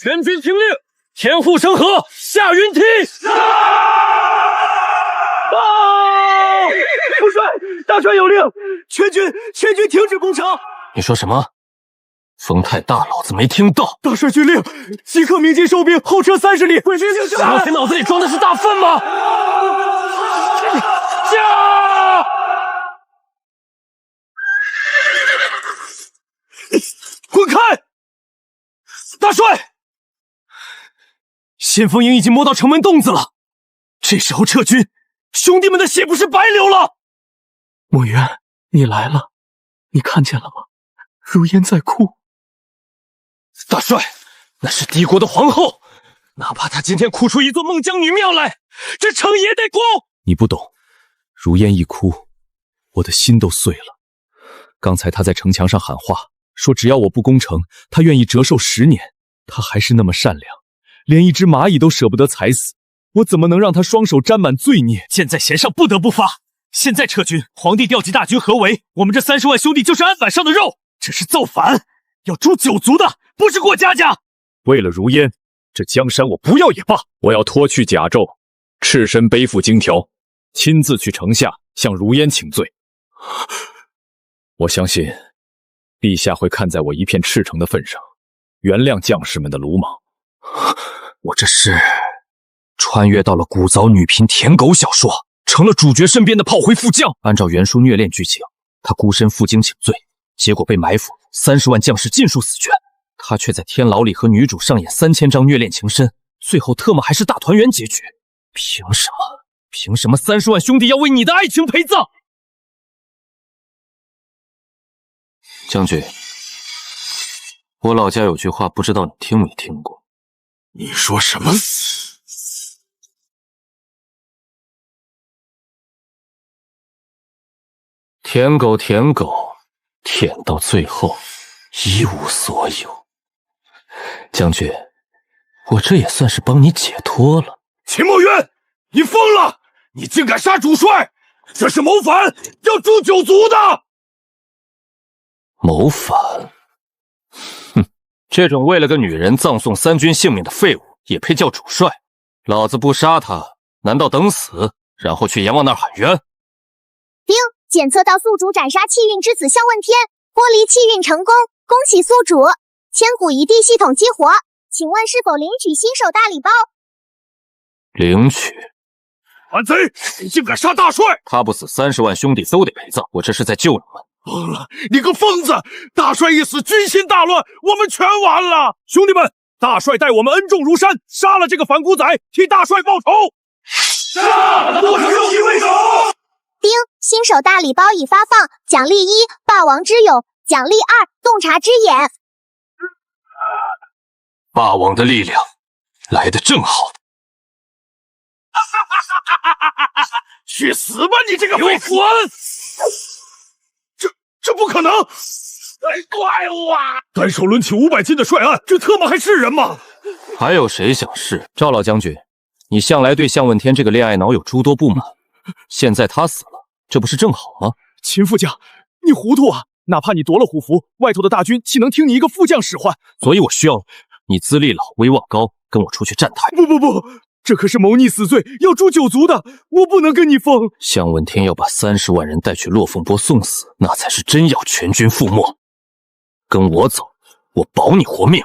全军听令，天护城河，下云梯。报！主帅，大帅有令，全军停止攻城。你说什么？风太大，老子没听到。大帅军令，即刻鸣金收兵，后撤30里。鬼兵令下！莫非脑子里装的是大粪吗？驾！滚开！大帅，先锋营已经摸到城门洞子了，这时候撤军，兄弟们的血不是白流了？墨渊，你来了，你看见了吗？如烟在哭。大帅，那是敌国的皇后，哪怕她今天哭出一座孟姜女庙来，这城也得攻。你不懂，如烟一哭，我的心都碎了。刚才她在城墙上喊话，说只要我不攻城，她愿意折寿10年。她还是那么善良，连一只蚂蚁都舍不得踩死。我怎么能让她双手沾满罪孽？箭在弦上，不得不发。现在撤军，皇帝调集大军合围，我们这30万兄弟就是案板上的肉，这是造反，要诛九族的，不是过家家。为了如烟，这江山我不要也罢。我要脱去甲胄，赤身背负荆条，亲自去城下向如烟请罪。我相信陛下会看在我一片赤诚的份上，原谅将士们的鲁莽。我这是穿越到了古早女频舔狗小说，成了主角身边的炮灰副将。按照原书虐恋剧情，他孤身负荆请罪，结果被埋伏，30万将士尽数死绝。他却在天牢里和女主上演3000章虐恋情深，最后特么还是大团圆结局。凭什么30万兄弟要为你的爱情陪葬？将军，我老家有句话，不知道你听没听过。你说什么？舔狗，舔到最后一无所有。将军，我这也算是帮你解脱了。秦墨渊，你疯了！你竟敢杀主帅，这是谋反，要诛九族的！谋反？哼，这种为了个女人葬送3军性命的废物，也配叫主帅？老子不杀他，难道等死，然后去阎王那儿喊冤？丁，检测到宿主斩杀气运之子向问天，剥离气运成功，恭喜宿主！千古一帝系统激活，请问是否领取新手大礼包？领取。反贼，你竟敢杀大帅！他不死，30万兄弟都得陪葬。我这是在救你们。疯了！你个疯子！大帅一死，军心大乱，我们全完了！兄弟们，大帅待我们恩重如山，杀了这个反骨仔，替大帅报仇！杀！剁成肉体为首！丁，新手大礼包已发放，奖励1：霸王之勇，奖励2：洞察之眼。霸王的力量来得正好。去死吧你这个废物！这不可能！怪物啊！单手抡起500斤的帅案，这特么还是人吗？还有谁想试？赵老将军，你向来对向问天这个恋爱脑有诸多不满，现在他死了，这不是正好吗？秦副将，你糊涂啊！哪怕你夺了虎符，外头的大军岂能听你一个副将使唤？所以我需要你资历老，威望高，跟我出去站台。不，这可是谋逆死罪，要诛九族的，我不能跟你疯。向问天要把30万人带去落凤坡送死，那才是真要全军覆没。跟我走，我保你活命。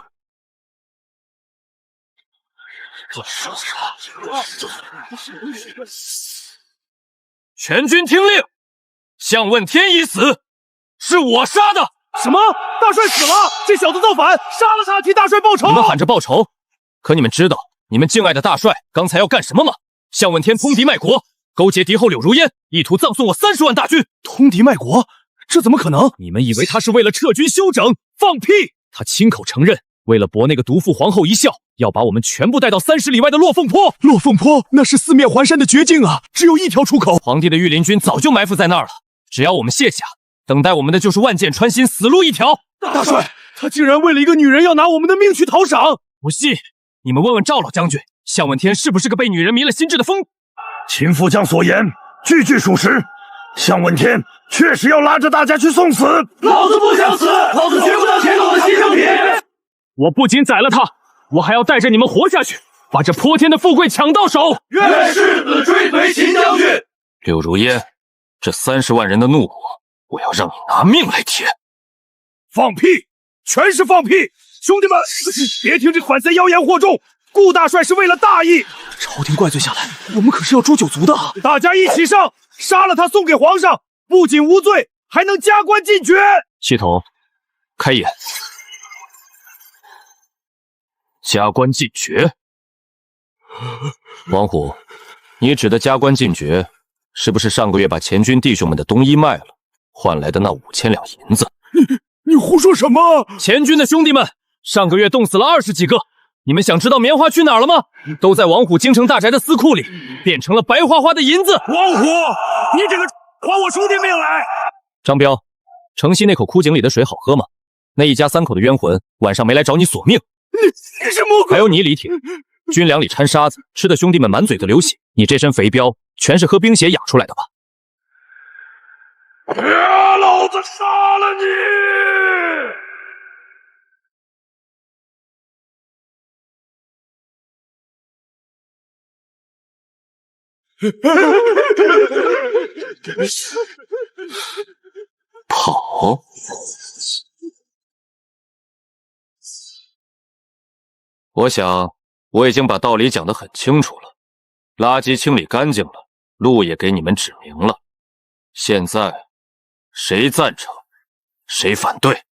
全军听令，向问天已死，是我杀的。什么？大帅死了？这小子造反，杀了他，替大帅报仇！你们喊着报仇，可你们知道你们敬爱的大帅刚才要干什么吗？向问天通敌卖国，勾结敌后柳如烟，意图葬送我30万大军。通敌卖国？这怎么可能？你们以为他是为了撤军休整？放屁！他亲口承认，为了博那个毒妇皇后一笑，要把我们全部带到30里外的落凤坡。落凤坡那是四面环山的绝境啊，只有一条出口。皇帝的御林军早就埋伏在那儿了，只要我们卸下，等待我们的就是万箭穿心，死路一条。大帅，他竟然为了一个女人要拿我们的命去讨赏！不信，你们问问赵老将军，向问天是不是个被女人迷了心智的疯？秦副将所言句句属实，向问天确实要拉着大家去送死。老子不想死，老子绝不当舔狗的牺牲品。我不仅宰了他，我还要带着你们活下去，把这泼天的富贵抢到手。愿世子追随秦将军。柳如烟，这30万人的怒火，我要让你拿命来填！放屁，全是放屁！兄弟们，别听这反贼妖言惑众，顾大帅是为了大义。朝廷怪罪下来，我们可是要诛九族的。大家一起上，杀了他送给皇上，不仅无罪，还能加官进爵。系统，开眼。加官进爵。王虎，你指的加官进爵，是不是上个月把前军弟兄们的冬衣卖了，换来的那5000两银子？你胡说什么？前军的兄弟们上个月冻死了20几个，你们想知道棉花去哪儿了吗？都在王虎京城大宅的司库里，变成了白花花的银子。王虎，你这个还我兄弟命来！张彪，城西那口枯井里的水好喝吗？那一家3口的冤魂晚上没来找你索命。你是魔鬼！还有你李挺，军粮里掺沙子，吃的兄弟们满嘴的流血。你这身肥膘，全是喝冰血养出来的吧？老子杀了你！跑！我想我已经把道理讲得很清楚了，垃圾清理干净了，路也给你们指明了。现在谁赞成，谁反对？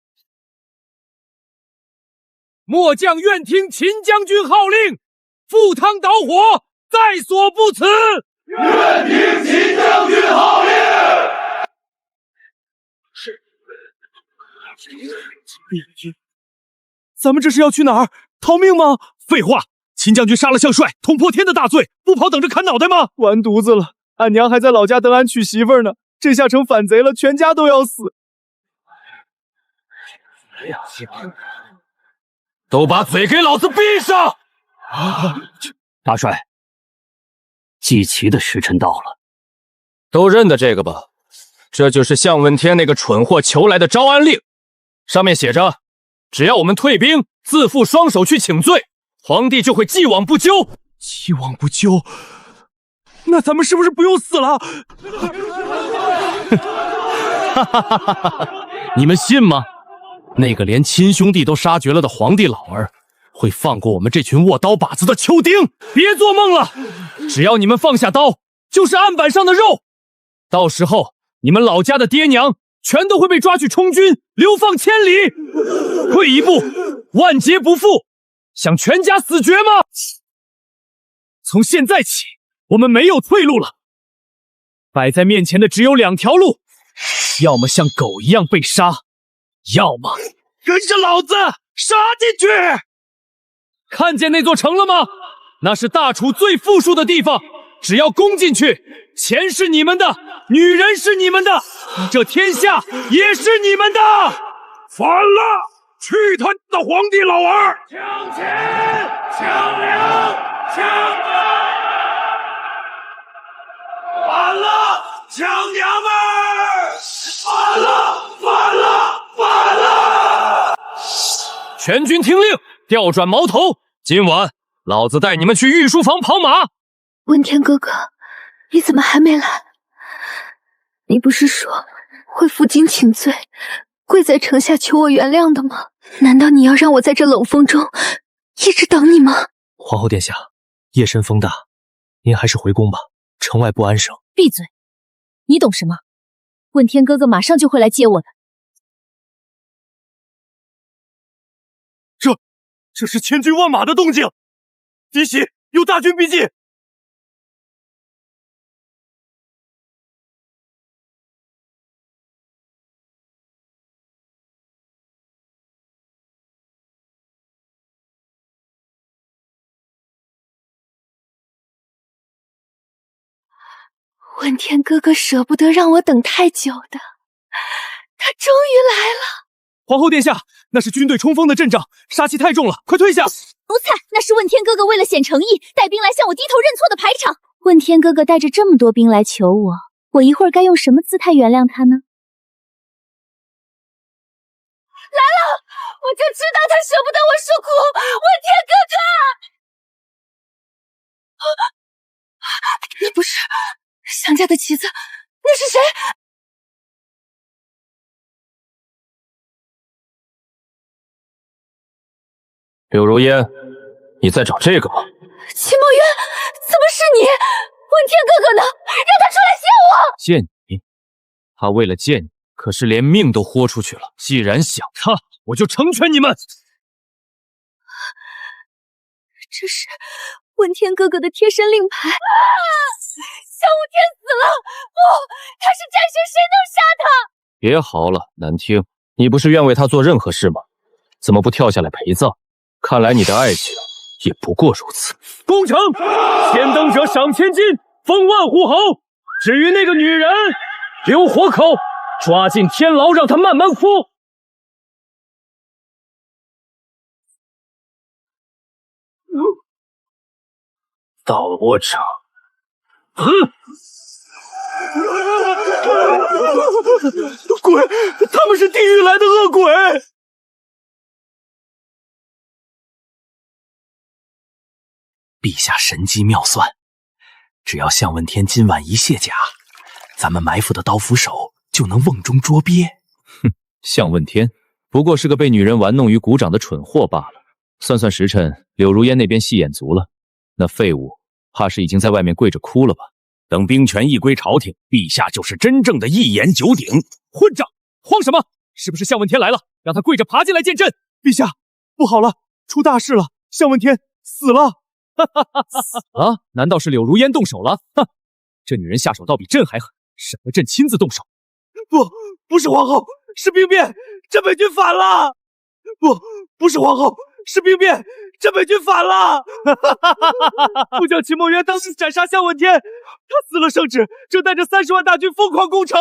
末将愿听秦将军号令，赴汤蹈火，在所不辞。愿听秦将军号令。咱们这是要去哪儿？逃命吗？废话，秦将军杀了项帅，捅破天的大罪，不跑等着砍脑袋吗？完犊子了！俺娘还在老家等俺娶媳妇呢，这下成反贼了，全家都要死。都把嘴给老子闭上！大帅，祭旗的时辰到了。都认得这个吧？这就是向问天那个蠢货求来的招安令，上面写着，只要我们退兵，自负双手去请罪，皇帝就会既往不咎。既往不咎？那咱们是不是不用死了？你们信吗？那个连亲兄弟都杀绝了的皇帝老儿，会放过我们这群握刀把子的丘丁？别做梦了！只要你们放下刀，就是案板上的肉。到时候，你们老家的爹娘全都会被抓去充军，流放千里。退一步，万劫不复。想全家死绝吗？从现在起，我们没有退路了。摆在面前的只有2条路，要么像狗一样被杀，要么跟着老子杀进去！看见那座城了吗？那是大楚最富庶的地方，只要攻进去，钱是你们的，女人是你们的，这天下也是你们的。反了！去他的皇帝老儿！抢钱，抢粮，抢粮！反了，抢娘们儿！反了，反了，反了！全军听令，调转矛头，今晚老子带你们去御书房跑马。问天哥哥，你怎么还没来？你不是说会负荆请罪，跪在城下求我原谅的吗？难道你要让我在这冷风中一直等你吗？皇后殿下，夜深风大，您还是回宫吧，城外不安生。闭嘴！你懂什么？问天哥哥马上就会来接我的。这是千军万马的动静，敌袭，有大军逼近。问天哥哥舍不得让我等太久的，他终于来了。皇后殿下，那是军队冲锋的阵仗，杀气太重了，快退下！奴才，那是问天哥哥为了显诚意，带兵来向我低头认错的排场。问天哥哥带着这么多兵来求我，我一会儿该用什么姿态原谅他呢？来了，我就知道他舍不得我受苦。问天哥哥。家的棋子，那是谁？柳如烟，你在找这个吗？秦墨渊，怎么是你？问天哥哥呢？让他出来见我！见你？他为了见你，可是连命都豁出去了。既然想他，我就成全你们。这是问天哥哥的贴身令牌。萧无天死了！不，他是战神，谁能杀他？别嚎了，难听。你不是愿为他做任何事吗？怎么不跳下来陪葬？看来你的爱情也不过如此。攻城，先登者赏千金，封万户侯。至于那个女人，留活口，抓进天牢，让她慢慢孵。到了我这，鬼！他们是地狱来的恶鬼！陛下神机妙算，只要向问天今晚一卸甲，咱们埋伏的刀斧手就能瓮中捉鳖。向问天不过是个被女人玩弄于股掌的蠢货罢了。算算时辰，柳如烟那边戏演足了，那废物怕是已经在外面跪着哭了吧？等兵权一归朝廷，陛下就是真正的一言九鼎。混账！慌什么？是不是向问天来了？让他跪着爬进来见朕！陛下，不好了，出大事了！向问天死了！死了？难道是柳如烟动手了？哼，这女人下手倒比朕还狠，省得朕亲自动手。不是皇后，是兵变，镇北军反了！不是皇后，是兵变，镇北军反了！不将秦墨渊当时斩杀向问天，他死了圣旨，正带着30万大军疯狂攻城，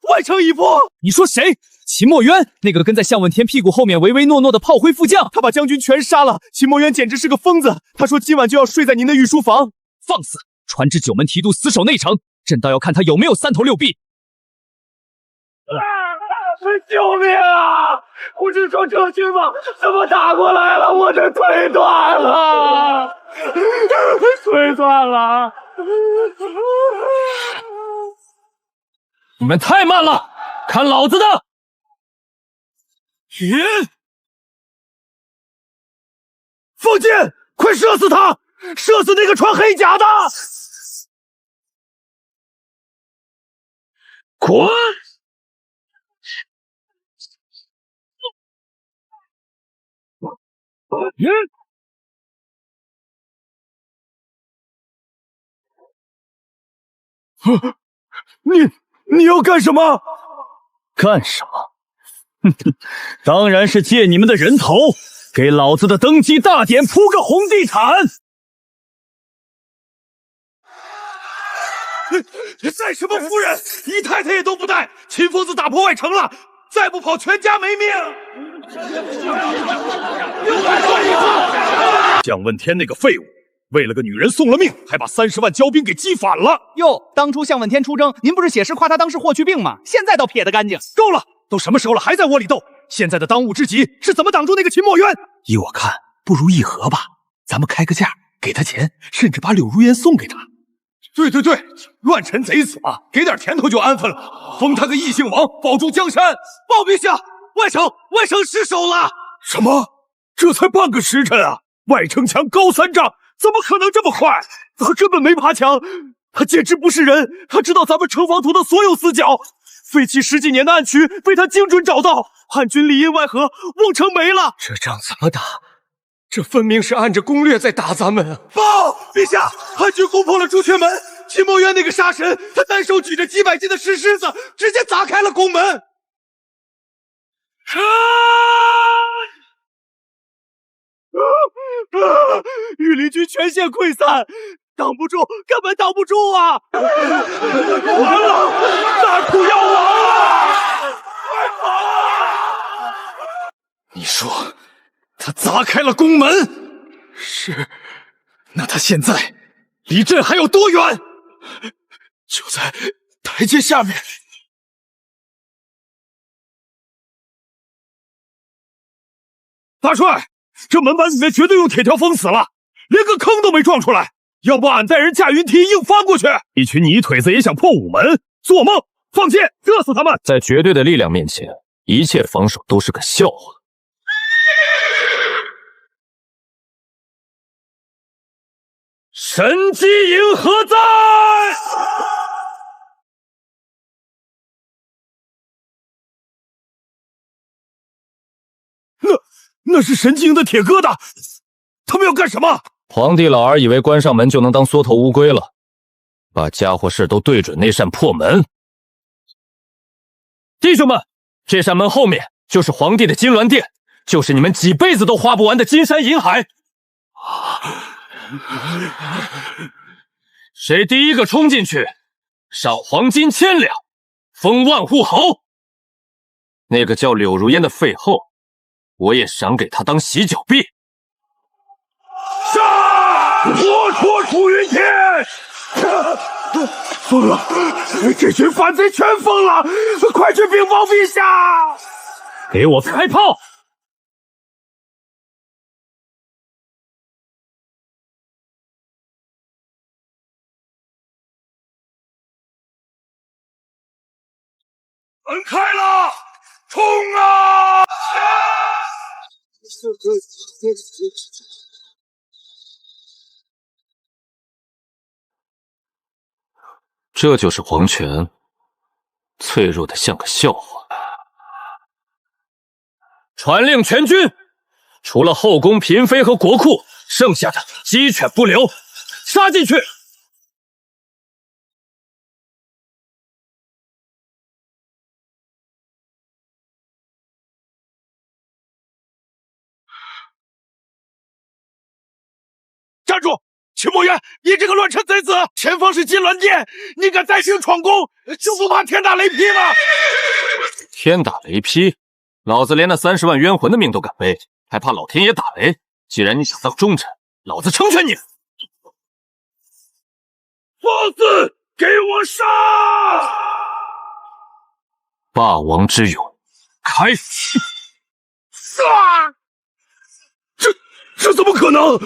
外城已破。你说谁？秦墨渊，那个跟在向问天屁股后面唯唯诺诺的炮灰副将，他把将军全杀了。秦墨渊简直是个疯子，他说今晚就要睡在您的御书房。放肆！传旨九门提督死守内城，朕倒要看他有没有三头六臂。救命啊！不是说撤军吗？怎么打过来了？我的腿断了，腿断了！你们太慢了，看老子的！云，放箭，快射死他！射死那个穿黑甲的！滚！你要干什么？干什么？当然是借你们的人头，给老子的登基大典铺个红地毯。带什么夫人？姨太太也都不带，秦疯子打破外城了，再不跑全家没命！又来说一次！蒋问天那个废物，为了个女人送了命，还把30万骄兵给击反了。哟，当初向问天出征，您不是写诗夸他当时霍去病吗？现在倒撇得干净。够了，都什么时候了，还在窝里斗？现在的当务之急是怎么挡住那个秦墨渊？依我看，不如议和吧，咱们开个价，给他钱，甚至把柳如烟送给他。对，乱臣贼子嘛，给点甜头就安分了，封他个异姓王，保住江山。报陛下，外城失守了。什么？这才半个时辰啊！外城墙高3丈，怎么可能这么快？他根本没爬墙，他简直不是人。他知道咱们城防图的所有死角，废弃10几年的暗渠被他精准找到。汉军里应外合，瓮城没了。这仗怎么打？这分明是按着攻略在打咱们啊！报陛下，汉军攻破了朱雀门，秦墨渊那个杀神，他单手举着几百斤的石狮子，直接砸开了宫门。御林军全线溃散，挡不住，根本挡不住啊！完了，大楚要亡了！快跑！你说他砸开了宫门？是。那他现在离朕还有多远？就在台阶下面。大帅，这门板里面绝对用铁条封死了，连个坑都没撞出来。要不俺带人驾云梯硬翻过去？一群泥腿子也想破午门？做梦！放箭，射死他们！在绝对的力量面前，一切防守都是个笑话。神机营何在？那是神机营的铁疙瘩，他们要干什么？皇帝老儿以为关上门就能当缩头乌龟了，把家伙事都对准那扇破门。弟兄们，这扇门后面就是皇帝的金銮殿，就是你们几辈子都花不完的金山银海。谁第一个冲进去，赏黄金1000两，封万户侯。那个叫柳如烟的废后，我也赏给他当洗脚婢。杀！活捉楚云天！疯了！这群反贼全疯了！快去禀报陛下！给我开炮！门开了，冲啊！这就是皇权，脆弱的像个笑话。传令全军，除了后宫嫔妃和国库，剩下的鸡犬不留，杀进去！站住！秦墨渊，你这个乱臣贼子！前方是金銮殿，你敢带兵闯宫，就不怕天打雷劈吗？天打雷劈，老子连那30万冤魂的命都敢背，还怕老天爷打雷？既然你想当忠臣，老子成全你！放肆，给我杀！霸王之勇，开！杀！这怎么可能？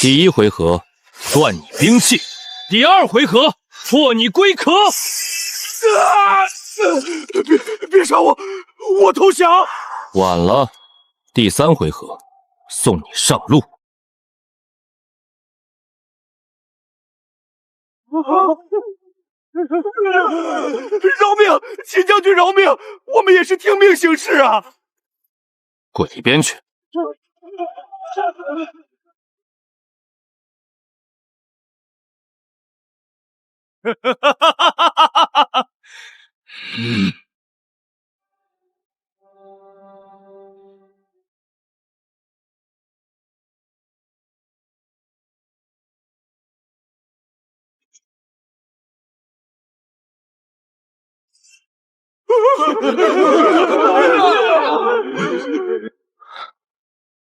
第1回合断你兵器，第2回合破你龟壳。别杀我，我投降。晚了，第3回合送你上路。饶命！秦将军饶命！我们也是听命行事啊！滚一边去！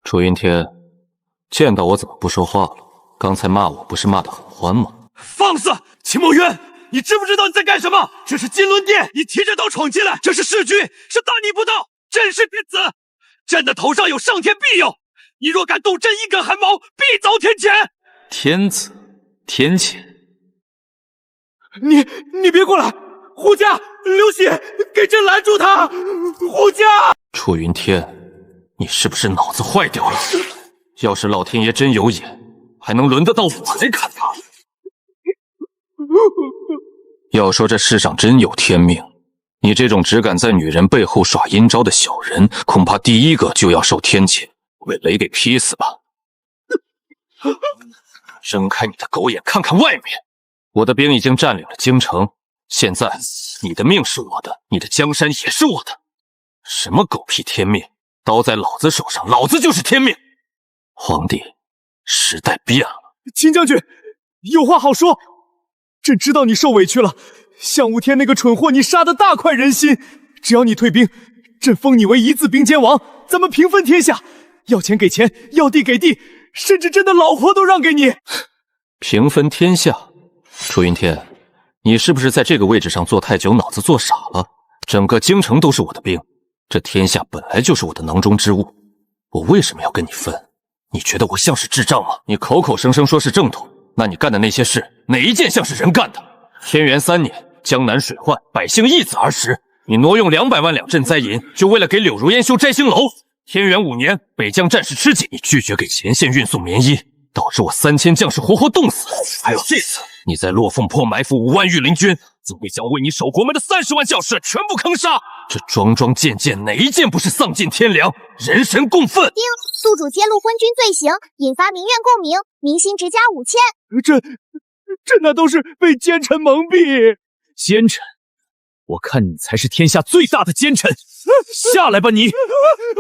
楚云天，见到我怎么不说话了？刚才骂我不是骂得很欢吗？放肆！秦墨渊，你知不知道你在干什么？这是金銮殿，你提着刀闯进来，这是弑君，是大逆不道！朕是天子，朕的头上有上天庇佑，你若敢动朕一根汗毛，必遭天谴！天子，天谴？你别过来！护驾，流血，给朕拦住他！护驾！楚云天，你是不是脑子坏掉了？要是老天爷真有眼，还能轮得到我来砍他？要说这世上真有天命，你这种只敢在女人背后耍阴招的小人，恐怕第一个就要受天谴，被雷给劈死吧！睁开你的狗眼，看看外面，我的兵已经占领了京城，现在你的命是我的，你的江山也是我的。什么狗屁天命，刀在老子手上，老子就是天命。皇帝，时代变了。秦将军，有话好说。朕知道你受委屈了，向武天那个蠢货你杀得大快人心，只要你退兵，朕封你为一字兵监王，咱们平分天下，要钱给钱，要地给地，甚至朕的老婆都让给你。平分天下？楚云天，你是不是在这个位置上坐太久，脑子坐傻了？整个京城都是我的兵，这天下本来就是我的囊中之物，我为什么要跟你分？你觉得我像是智障吗？你口口声声说是正统，那你干的那些事，哪一件像是人干的？天元3年，江南水患，百姓一子而食，你挪用200万两赈灾银，就为了给柳如烟修摘星楼。天元5年，北疆战事吃紧，你拒绝给前线运送棉衣，导致我3000将士活活冻死。还有这次，你在落凤坡埋伏5万御林军，怎会将为你守国门的30万将士全部坑杀？这桩桩件件，哪一件不是丧尽天良，人神共愤？丁，宿主揭露昏君罪行，引发民怨共鸣，民刑直加5000。这那都是被奸臣蒙蔽。奸臣，我看你才是天下最大的奸臣。下来吧你！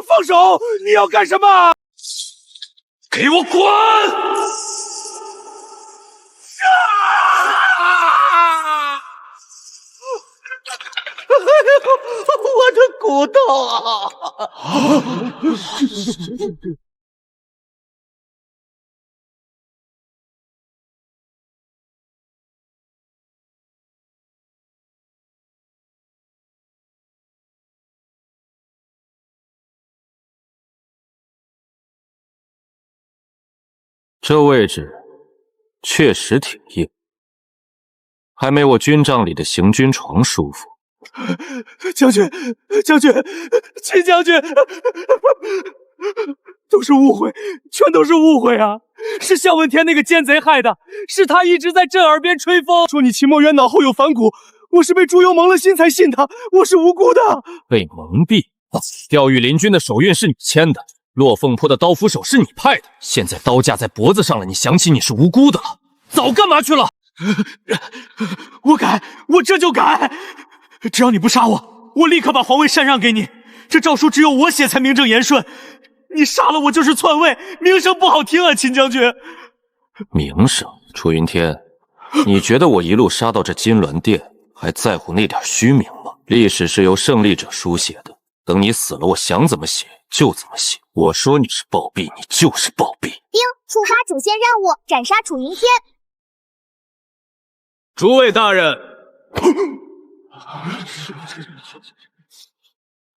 放手！你要干什么？给我滚！我的骨头啊！这位置确实挺硬，还没我军帐里的行军床舒服。将军，秦将军，都是误会，全都是误会啊！是向问天那个奸贼害的，是他一直在朕耳边吹风，说你秦墨渊脑后有反骨，我是被朱由蒙了心才信他，我是无辜的。被蒙蔽？钓鱼林军的手印是你签的，落凤坡的刀斧手是你派的，现在刀架在脖子上了，你想起你是无辜的了，早干嘛去了？我改，我这就改。只要你不杀我，我立刻把皇位禅让给你。这诏书只有我写才名正言顺，你杀了我就是篡位，名声不好听啊，秦将军。名声？楚云天，你觉得我一路杀到这金銮殿，还在乎那点虚名吗？历史是由胜利者书写的，等你死了，我想怎么写就怎么写。我说你是暴毙，你就是暴毙。丁，触发主线任务，斩杀楚云天。诸位大人，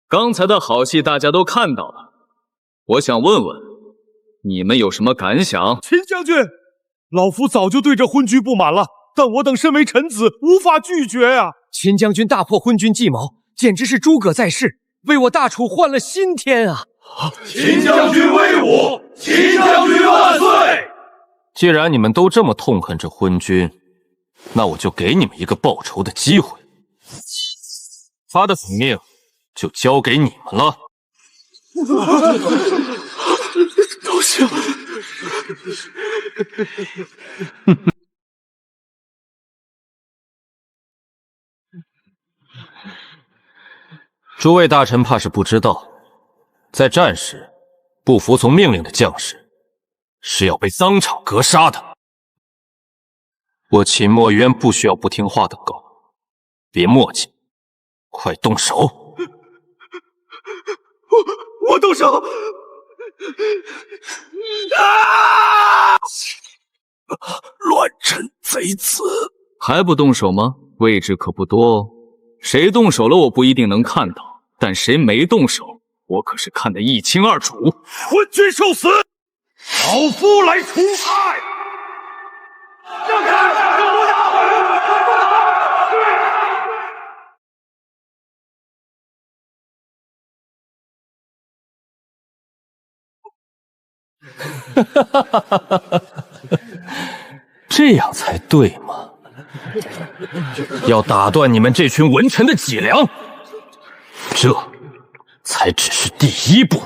刚才的好戏大家都看到了，我想问问你们有什么感想？秦将军，老夫早就对这昏君不满了，但我等身为臣子，无法拒绝啊！秦将军大破昏君计谋，简直是诸葛在世，为我大楚换了新天啊！秦将军威武！秦将军万岁！既然你们都这么痛恨这昏君，那我就给你们一个报仇的机会。发的死命就交给你们了。都行。诸位大臣怕是不知道，在战时，不服从命令的将士是要被当场格杀的。我秦墨渊不需要不听话的狗，别墨迹，快动手！我动手！乱臣贼子，还不动手吗？位置可不多哦。谁动手了，我不一定能看到，但谁没动手，我可是看得一清二楚。昏君受死！老夫来出派！让开！这样才对嘛！要打断你们这群文臣的脊梁，这才只是第一步。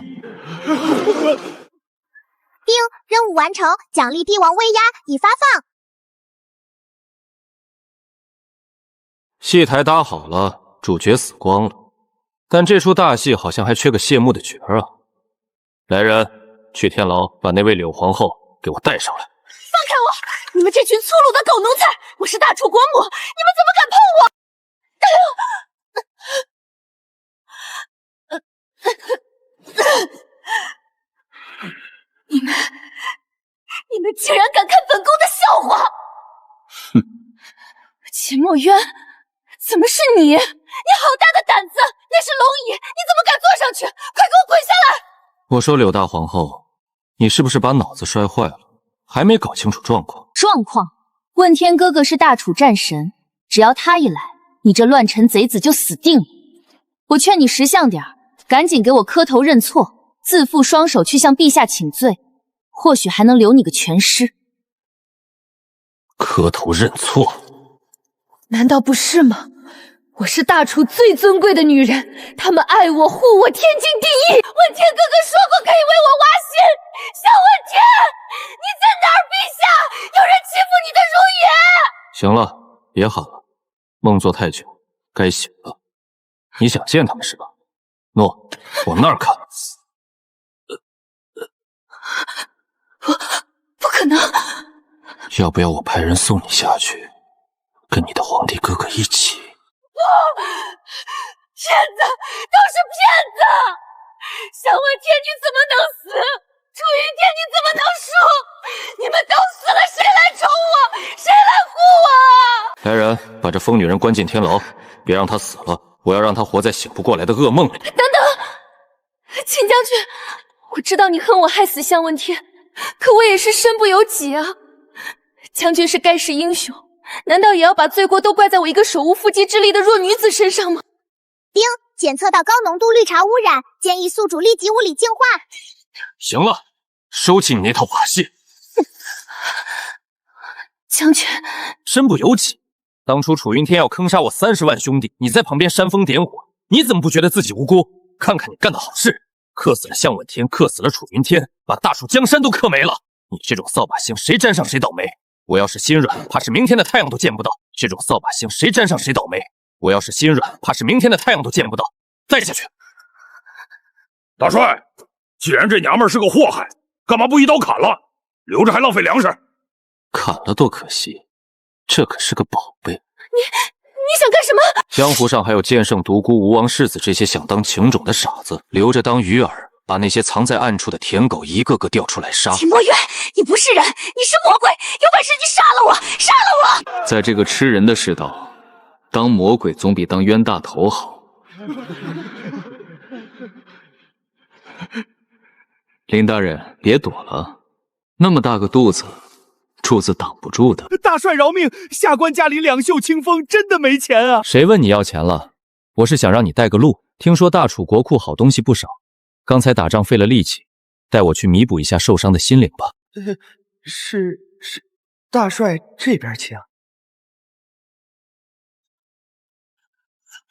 丁，任务完成，奖励帝王威压已发放。戏台搭好了，主角死光了，但这出大戏好像还缺个谢幕的角啊！来人，去天牢把那位柳皇后给我带上来。放开我！你们这群粗鲁的狗奴才！我是大楚国母，你们怎么敢碰我？你们竟然敢看本宫的笑话！哼！秦墨渊，怎么是你？你好大的胆子！那是龙椅，你怎么敢坐上去？快给我滚下来！我说柳大皇后，你是不是把脑子摔坏了？还没搞清楚状况？状况？问天哥哥是大楚战神，只要他一来，你这乱臣贼子就死定了。我劝你识相点儿，赶紧给我磕头认错，自负双手去向陛下请罪，或许还能留你个全尸。磕头认错？难道不是吗？我是大楚最尊贵的女人，他们爱我护我，天经地义。问天哥哥说过可以为我挖心，向问天，你在哪儿？陛下，有人欺负你的如也。行了，别喊了，梦做太久，该醒了。你想见他们是吧？诺，往那儿看。不可能！要不要我派人送你下去，跟你的皇帝哥哥一起？骗子，都是骗子！向问天，你怎么能死？楚云天，你怎么能输？你们都死了，谁来宠我？谁来护我？来人，把这疯女人关进天牢，别让她死了，我要让她活在醒不过来的噩梦里。等等，秦将军，我知道你恨我害死向问天，可我也是身不由己啊。将军是盖世英雄，难道也要把罪过都怪在我一个手无缚鸡之力的弱女子身上吗？丁，检测到高浓度绿茶污染，建议宿主立即物理净化。行了，收起你那套把戏。将军，身不由己。当初楚云天要坑杀我30万兄弟，你在旁边煽风点火，你怎么不觉得自己无辜？看看你干的好事，克死了向问天，克死了楚云天，把大楚江山都克没了。你这种扫把星，谁沾上谁倒霉。我要是心软，怕是明天的太阳都见不到。这种扫把星，谁沾上谁倒霉。我要是心软，怕是明天的太阳都见不到。带下去。大帅，既然这娘们是个祸害，干嘛不一刀砍了？留着还浪费粮食。砍了多可惜，这可是个宝贝。你想干什么？江湖上还有剑圣、独孤、吴王世子这些想当情种的傻子，留着当鱼饵，把那些藏在暗处的舔狗一个个调出来杀。秦墨渊，你不是人，你是魔鬼！有本事你杀了我，杀了我！在这个吃人的世道，当魔鬼总比当冤大头好。林大人，别躲了，那么大个肚子，柱子挡不住的。大帅饶命，下官家里两袖清风，真的没钱啊！谁问你要钱了？我是想让你带个路。听说大楚国库好东西不少，刚才打仗费了力气，带我去弥补一下受伤的心灵吧。是，大帅这边请。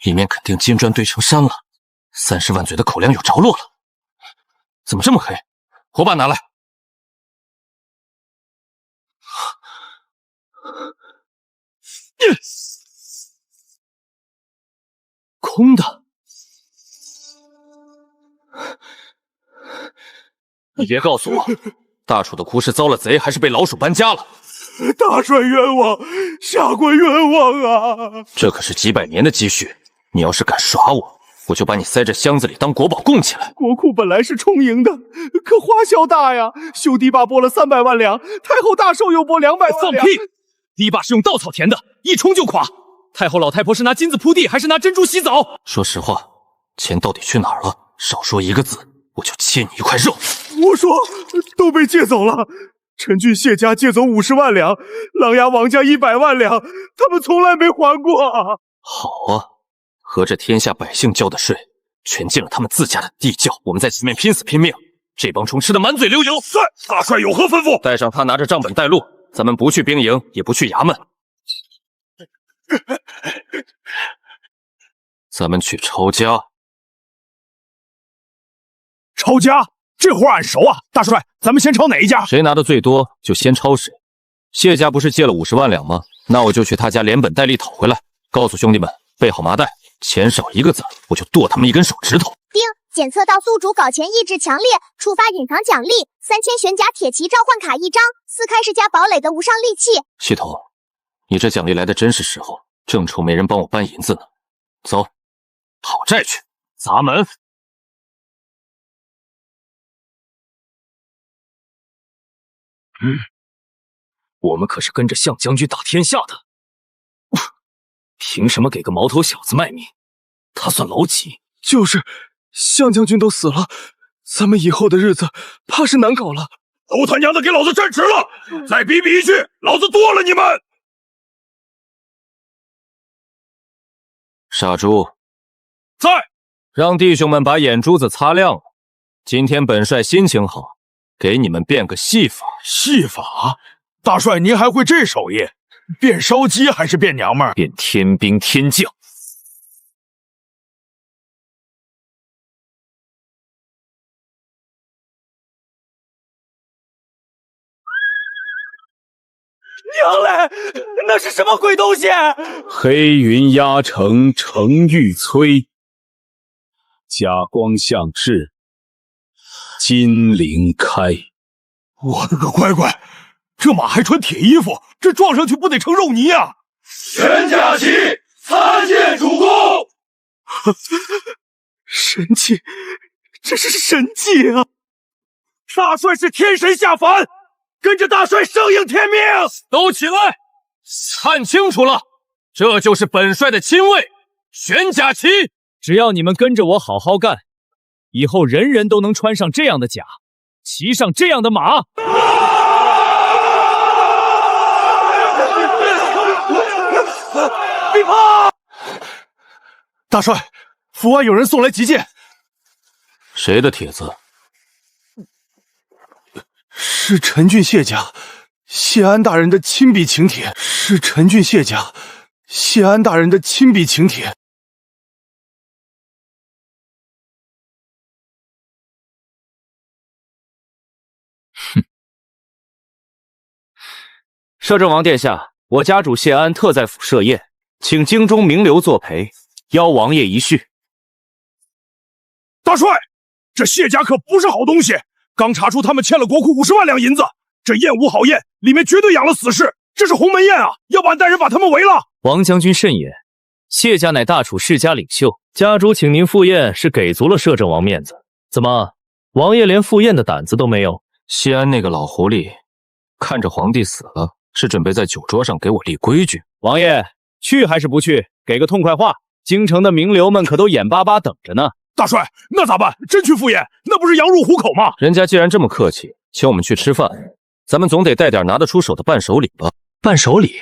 里面肯定金砖堆成山了，30万嘴的口粮有着落了。怎么这么黑？火把拿来。空的。你别告诉我，大楚的窟是遭了贼，还是被老鼠搬家了？大帅冤枉，下官冤枉啊！这可是几百年的积蓄，你要是敢耍我，我就把你塞这箱子里当国宝供起来。国库本来是充盈的，可花销大呀！修堤坝拨了300万两，太后大寿又拨200万两。放屁！堤坝是用稻草填的，一冲就垮。太后老太婆是拿金子铺地，还是拿珍珠洗澡？说实话，钱到底去哪儿了？少说一个字，我就切你一块肉。我说，都被借走了。陈俊谢家借走50万两，琅琊王家100万两，他们从来没还过啊！好啊，合着天下百姓交的税，全进了他们自家的地窖。我们在前面拼死拼命，这帮虫吃的满嘴流油。是，大帅有何吩咐？带上他，拿着账本带路。咱们不去兵营，也不去衙门，咱们去抄家。抄家？这活俺熟啊！大帅，咱们先抄哪一家？谁拿的最多就先抄谁。谢家不是借了50万两吗？那我就去他家连本带利讨回来。告诉兄弟们，备好麻袋，钱少一个字，我就剁他们一根手指头。丁，检测到宿主搞钱意志强烈，触发隐藏奖励3000玄甲铁骑召唤卡1张，4开世家堡垒的无上利器。系统，你这奖励来的真是时候，正愁没人帮我搬银子呢。走，讨债去，砸门。我们可是跟着项将军打天下的，凭什么给个毛头小子卖命？他算老几？就是，项将军都死了，咱们以后的日子怕是难搞了。都他娘的给老子站直了！再逼逼一句，老子剁了你们！傻猪在，让弟兄们把眼珠子擦亮了。今天本帅心情好，给你们变个戏法。戏法？大帅，您还会这手艺？变烧鸡还是变娘们儿？变天兵天将。娘嘞，那是什么鬼东西？黑云压城城欲摧，甲光相至，金鳞开。我的个乖乖，这马还穿铁衣服，这撞上去不得成肉泥啊！玄甲旗参见主公。神迹，这是神迹啊！大帅是天神下凡，跟着大帅胜应天命！都起来，看清楚了，这就是本帅的亲卫玄甲旗。只要你们跟着我好好干，以后人人都能穿上这样的甲，骑上这样的马。别怕！大帅，府外有人送来急件。谁的帖子？是陈俊谢家谢安大人的亲笔请帖。是陈俊谢家谢安大人的亲笔请帖。哼！摄政王殿下，我家主谢安特在府设宴，请京中名流作陪，邀王爷一叙。大帅，这谢家可不是好东西。刚查出他们欠了国库50万两银子，这宴无好宴，里面绝对养了死士，这是鸿门宴啊！要不俺带人把他们围了。王将军慎言，谢家乃大楚世家领袖，家主请您赴宴是给足了摄政王面子。怎么，王爷连赴宴的胆子都没有？谢安那个老狐狸，看着皇帝死了，是准备在酒桌上给我立规矩。王爷，去还是不去？给个痛快话，京城的名流们可都眼巴巴等着呢。大帅，那咋办？真去赴宴，那不是羊入虎口吗？人家既然这么客气，请我们去吃饭，咱们总得带点拿得出手的伴手礼吧？伴手礼，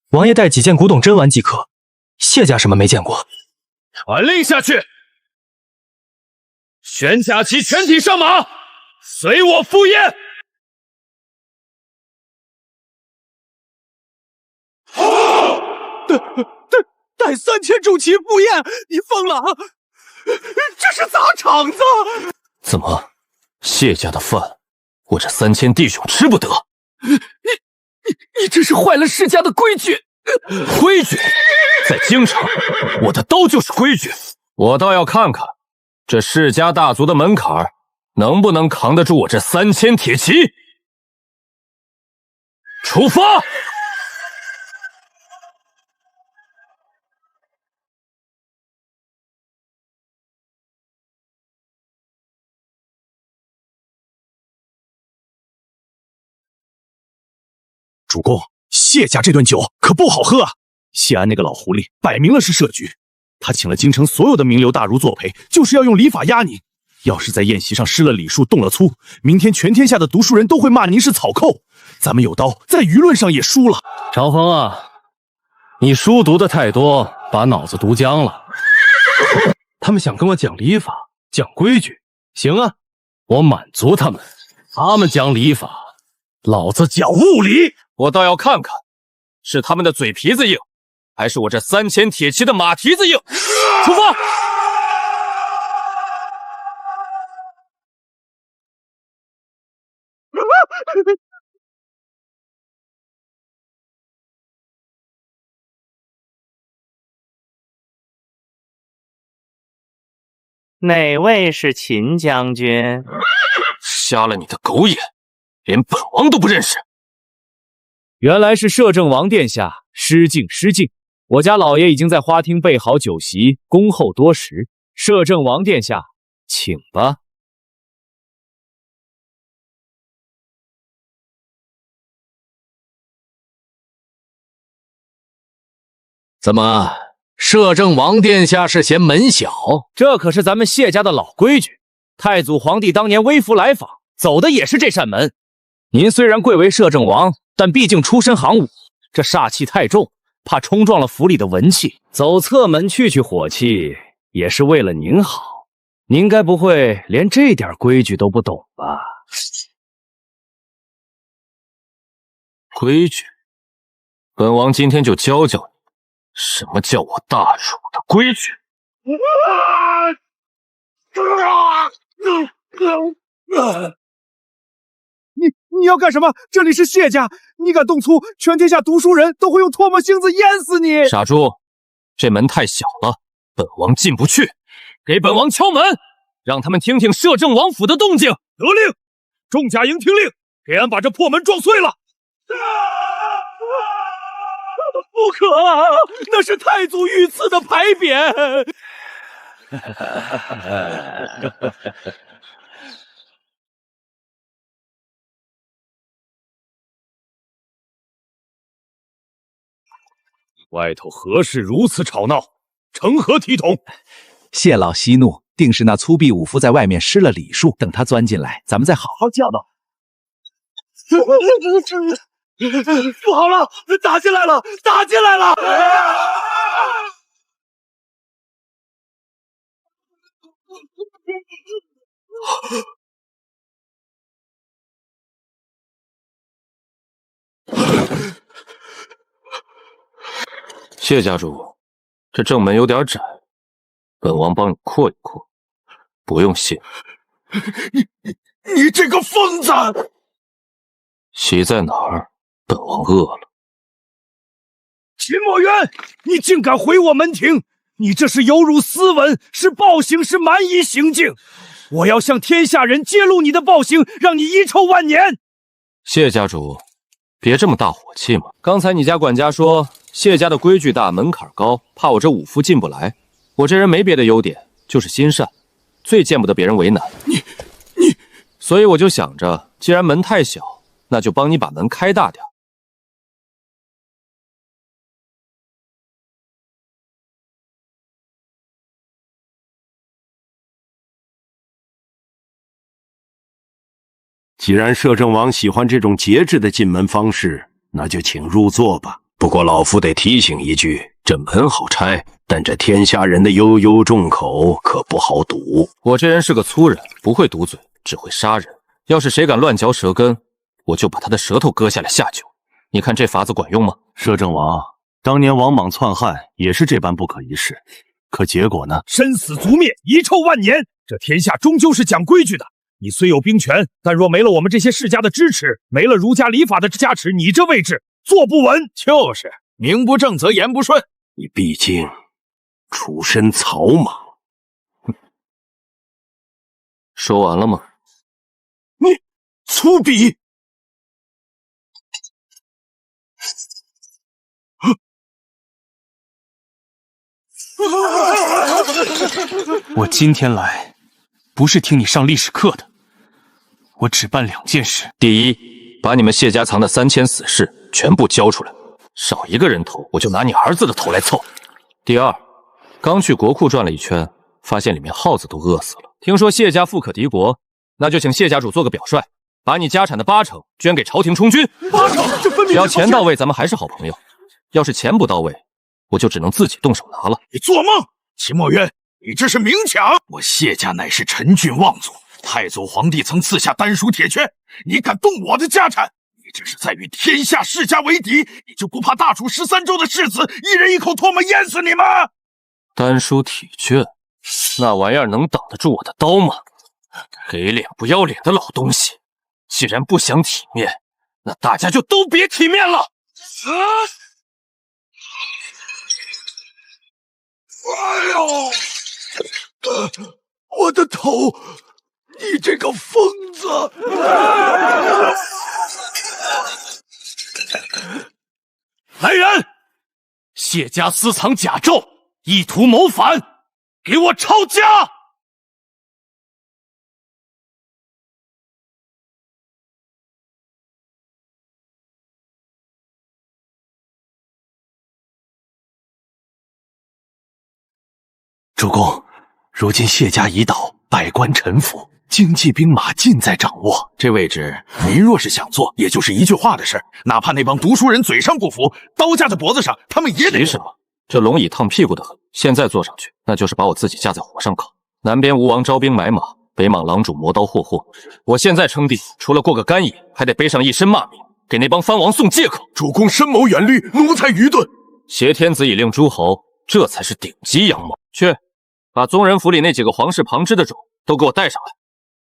王爷带几件古董珍玩即可。谢家什么没见过？传令下去，玄甲旗全体上马，随我赴宴。带3000重骑赴宴，你疯了啊！这是砸场子！怎么，谢家的饭，我这3000弟兄吃不得？你这是坏了世家的规矩！规矩，在京城，我的刀就是规矩。我倒要看看，这世家大族的门槛能不能扛得住我这3000铁骑。出发！主公，谢家这顿酒可不好喝啊！谢安那个老狐狸摆明了是设局，他请了京城所有的名流大儒作陪，就是要用礼法压您。要是在宴席上失了礼数，动了粗，明天全天下的读书人都会骂您是草寇，咱们有刀，在舆论上也输了。朝风啊，你书读的太多，把脑子读僵了。他们想跟我讲礼法，讲规矩，行啊，我满足他们。他们讲礼法，老子讲物理。我倒要看看，是他们的嘴皮子硬，还是我这3000铁骑的马蹄子硬。出发！哪位是秦将军？瞎了你的狗眼，连本王都不认识。原来是摄政王殿下，失敬失敬。我家老爷已经在花厅备好酒席，恭候多时。摄政王殿下，请吧。怎么，摄政王殿下是嫌门小？这可是咱们谢家的老规矩，太祖皇帝当年微服来访，走的也是这扇门。您虽然贵为摄政王，但毕竟出身行伍，这煞气太重，怕冲撞了府里的文气。走侧门去火气，也是为了您好。您该不会连这点规矩都不懂吧？规矩，本王今天就教教你，什么叫我大楚的规矩。你要干什么？这里是谢家，你敢动粗，全天下读书人都会用唾沫星子淹死你！傻猪，这门太小了，本王进不去。给本王敲门，让他们听听摄政王府的动静。得令，众甲营听令，给俺把这破门撞碎了！不可，那是太祖御赐的牌匾。外头何事如此吵闹？成何体统？谢老息怒，定是那粗鄙武夫在外面施了礼数，等他钻进来，咱们再好好教导。不好了，打进来了，打进来了！谢家主，这正门有点窄，本王帮你扩一扩，不用谢。你这个疯子！席在哪儿？本王饿了。秦墨渊，你竟敢毁我门庭！你这是有辱斯文，是暴行，是蛮夷行径！我要向天下人揭露你的暴行，让你遗臭万年！谢家主，别这么大火气嘛！刚才你家管家说谢家的规矩大，门槛高，怕我这武夫进不来。我这人没别的优点，就是心善，最见不得别人为难。你，所以我就想着，既然门太小，那就帮你把门开大点。既然摄政王喜欢这种节制的进门方式，那就请入座吧。不过老夫得提醒一句，这门好拆，但这天下人的悠悠众口可不好堵。我这人是个粗人，不会堵嘴，只会杀人。要是谁敢乱嚼舌根，我就把他的舌头割下来下酒。你看这法子管用吗？摄政王，当年王莽篡汉也是这般不可一世，可结果呢？身死族灭，遗臭万年。这天下终究是讲规矩的。你虽有兵权，但若没了我们这些世家的支持，没了儒家礼法的加持，你这位置坐不稳。就是名不正则言不顺。你毕竟出身草莽。说完了吗？你粗鄙！我今天来不是听你上历史课的，我只办2件事。第一，把你们谢家藏的3000死士全部交出来，少一个人头，我就拿你儿子的头来凑。第二，刚去国库转了一圈，发现里面耗子都饿死了。听说谢家富可敌国，那就请谢家主做个表率，把你家产的80%捐给朝廷充军。80%，这分明只要钱到位，咱们还是好朋友；要是钱不到位，我就只能自己动手拿了。你做梦！秦墨渊，你这是明抢！我谢家乃是陈郡望族，太祖皇帝曾赐下丹书铁券，你敢动我的家产，你这是在与天下世家为敌！你就不怕大楚13州的世子一人一口唾沫淹死你吗？丹书铁券，那玩意儿能挡得住我的刀吗？给脸不要脸的老东西！既然不想体面，那大家就都别体面了！哎呦！我的头！你这个疯子！来人！谢家私藏甲胄，意图谋反，给我抄家！主公，如今谢家已倒，百官臣服，经济兵马尽在掌握。这位置，您若是想做，也就是一句话的事，哪怕那帮读书人嘴上不服，刀架在脖子上，他们也得。急什么？这龙椅烫屁股的很，现在坐上去，那就是把我自己架在火上烤。南边吴王招兵买马，北莽狼主磨刀霍霍。我现在称帝，除了过个干瘾，还得背上一身骂名，给那帮藩王送借口。主公深谋远虑，奴才愚钝。挟天子以令诸侯，这才是顶级阳谋。去，把宗人府里那几个皇室旁支的种都给我带上来。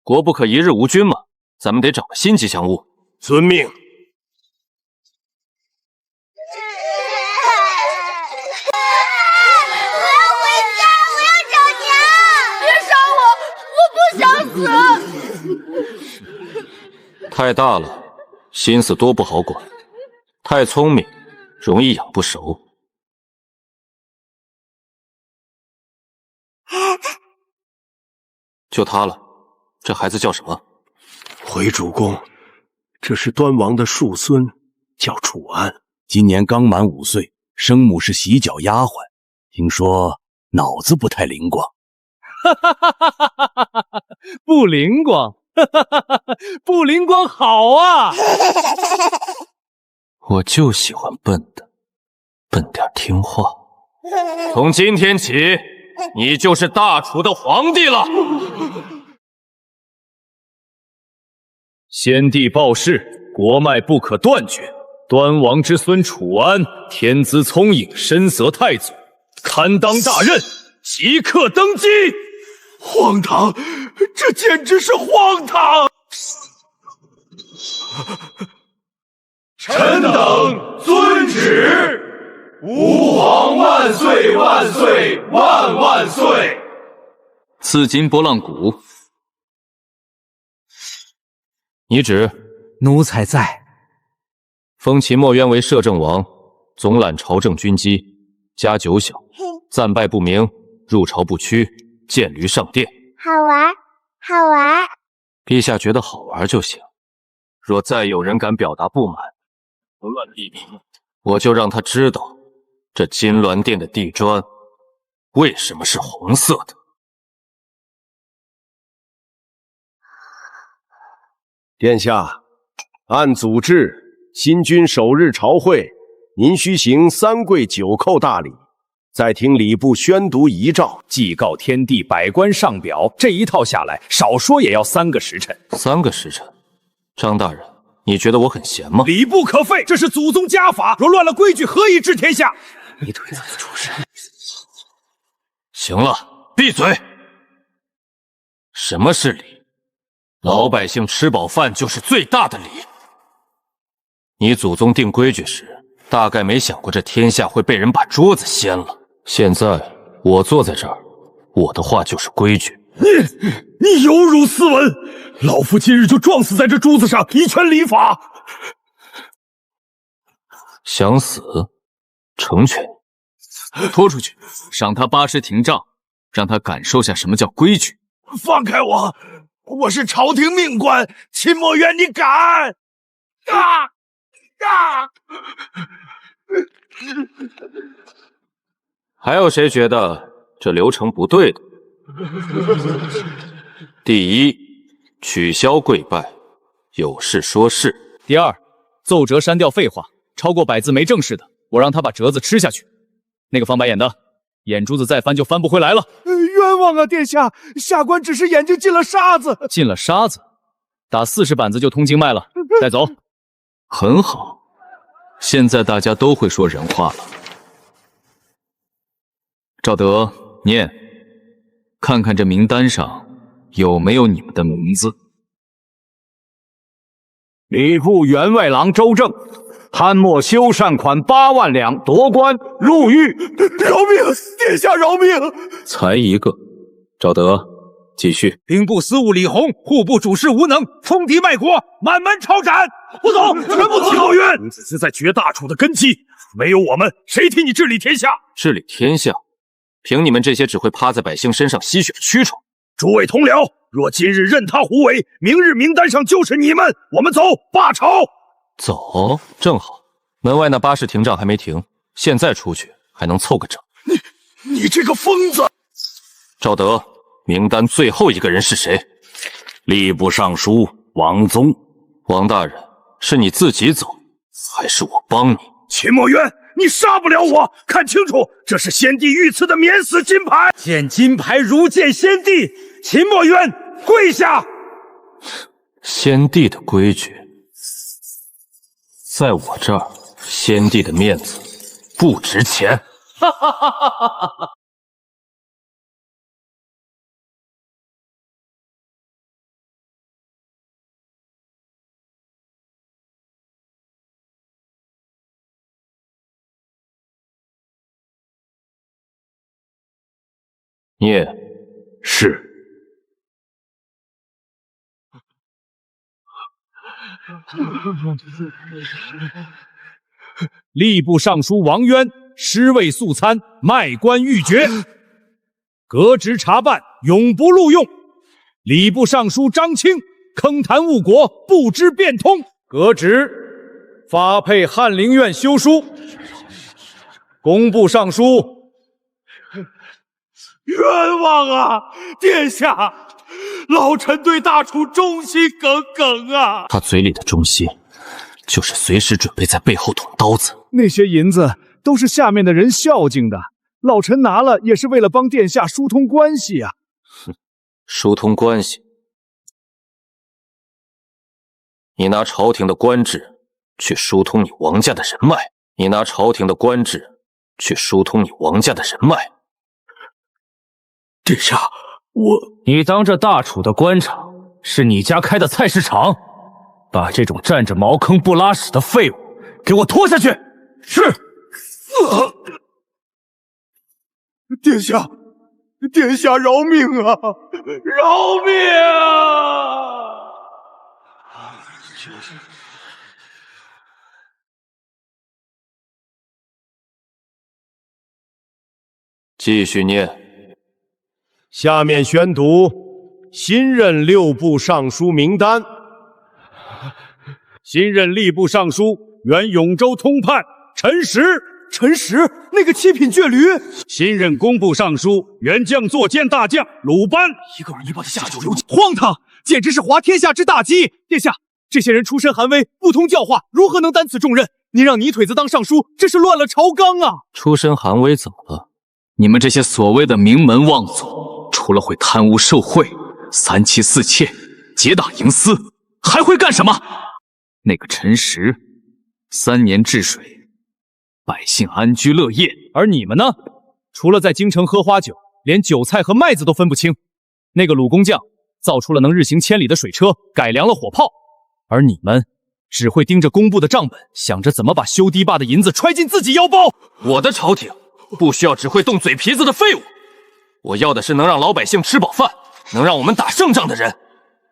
国不可一日无君嘛，咱们得找个新吉祥物。遵命。太大了，心思多不好管；太聪明，容易养不熟。就他了，这孩子叫什么？回主公，这是端王的庶孙，叫楚安，今年刚满5岁，生母是洗脚丫鬟，听说脑子不太灵光。不灵光，不灵光好啊！我就喜欢笨的，笨点听话。从今天起，你就是大楚的皇帝了。先帝报世，国脉不可断绝。端王之孙楚安，天资聪颖，深泽太祖，堪当大任，即刻登基。荒唐！这简直是荒唐！臣等遵旨。吾皇万岁万岁万万岁！刺金波浪鼓，你指？奴才在。封秦墨渊为摄政王，总揽朝政军机，家9小，暂拜不明，入朝不趋，见驴上殿。好玩，好玩。陛下觉得好玩就行。若再有人敢表达不满，不乱地名，我就让他知道。这金銮殿的地砖为什么是红色的？殿下，按祖制，新君首日朝会，您须行3跪9叩大礼，再听礼部宣读遗诏，祭告天地，百官上表，这一套下来，少说也要3个时辰。3个时辰？张大人，你觉得我很闲吗？礼不可废，这是祖宗家法，若乱了规矩，何以治天下？你腿怎么出事？行了，闭嘴！什么是礼？老百姓吃饱饭就是最大的礼。你祖宗定规矩时，大概没想过这天下会被人把桌子掀了。现在我坐在这儿，我的话就是规矩。你有辱斯文！老夫今日就撞死在这柱子上，以权理法。想死？成全你，拖出去，赏他80廷杖，让他感受下什么叫规矩。放开我！我是朝廷命官，秦墨渊，你敢？还有谁觉得这流程不对的？第一，取消跪拜，有事说事。第二，奏折删掉废话，超过100字没正事的，我让他把折子吃下去。那个翻白眼的，眼珠子再翻就翻不回来了。冤枉啊，殿下！下官只是眼睛进了沙子。进了沙子，打40板子就通经脉了。带走。很好，现在大家都会说人话了。赵德，念，看看这名单上有没有你们的名字。礼部员外郎周正，贪墨修缮款8万两，夺官入狱。饶命！殿下饶命！才一个，赵德，继续。兵部司务李弘，户部主事无能，通敌卖国，满门抄斩。不走，全部起告冤！你只是在绝大楚的根基，没有我们，谁替你治理天下？治理天下？凭你们这些只会趴在百姓身上吸血的蛆虫！诸位同僚，若今日任他胡为，明日名单上就是你们。我们走，罢朝。走，正好。门外那80廷杖还没停，现在出去还能凑个整。你这个疯子！赵德，名单最后一个人是谁？吏部尚书王宗。王大人，是你自己走，还是我帮你？秦墨渊，你杀不了我！看清楚，这是先帝御赐的免死金牌，见金牌如见先帝。秦墨渊，跪下！先帝的规矩，在我这儿，先帝的面子不值钱。哈哈哈哈哈哈！聂，是。吏部尚书王渊尸位素餐，卖官鬻爵，革职查办，永不录用。礼部尚书张清坑谈误国，不知变通，革职发配翰林院修书。工部尚书冤枉啊！殿下，老臣对大楚忠心耿耿啊！他嘴里的忠心，就是随时准备在背后捅刀子。那些银子都是下面的人孝敬的，老臣拿了也是为了帮殿下疏通关系啊。哼，疏通关系？你拿朝廷的官制去疏通你王家的人脉，你拿朝廷的官制去疏通你王家的人脉。殿下，你当这大楚的官场是你家开的菜市场？把这种占着茅坑不拉屎的废物给我拖下去！是。殿下，殿下饶命啊！饶命啊！继续念。下面宣读新任六部尚书名单。新任吏部尚书原永州通判陈实，那个七品倔驴。新任工部尚书原将作监大将鲁班，一个人一把下九流，荒唐，简直是滑天下之大稽。殿下，这些人出身寒微，不通教化，如何能担此重任？您让泥腿子当尚书，这是乱了朝纲啊！出身寒微怎么了？你们这些所谓的名门望族，除了会贪污受贿、三妻四妾、结党营私，还会干什么？那个陈实，3年治水，百姓安居乐业。而你们呢？除了在京城喝花酒，连韭菜和麦子都分不清。那个鲁工匠造出了能日行千里的水车，改良了火炮，而你们只会盯着工部的账本，想着怎么把修堤坝的银子揣进自己腰包。我的朝廷不需要只会动嘴皮子的废物，我要的是能让老百姓吃饱饭，能让我们打胜仗的人。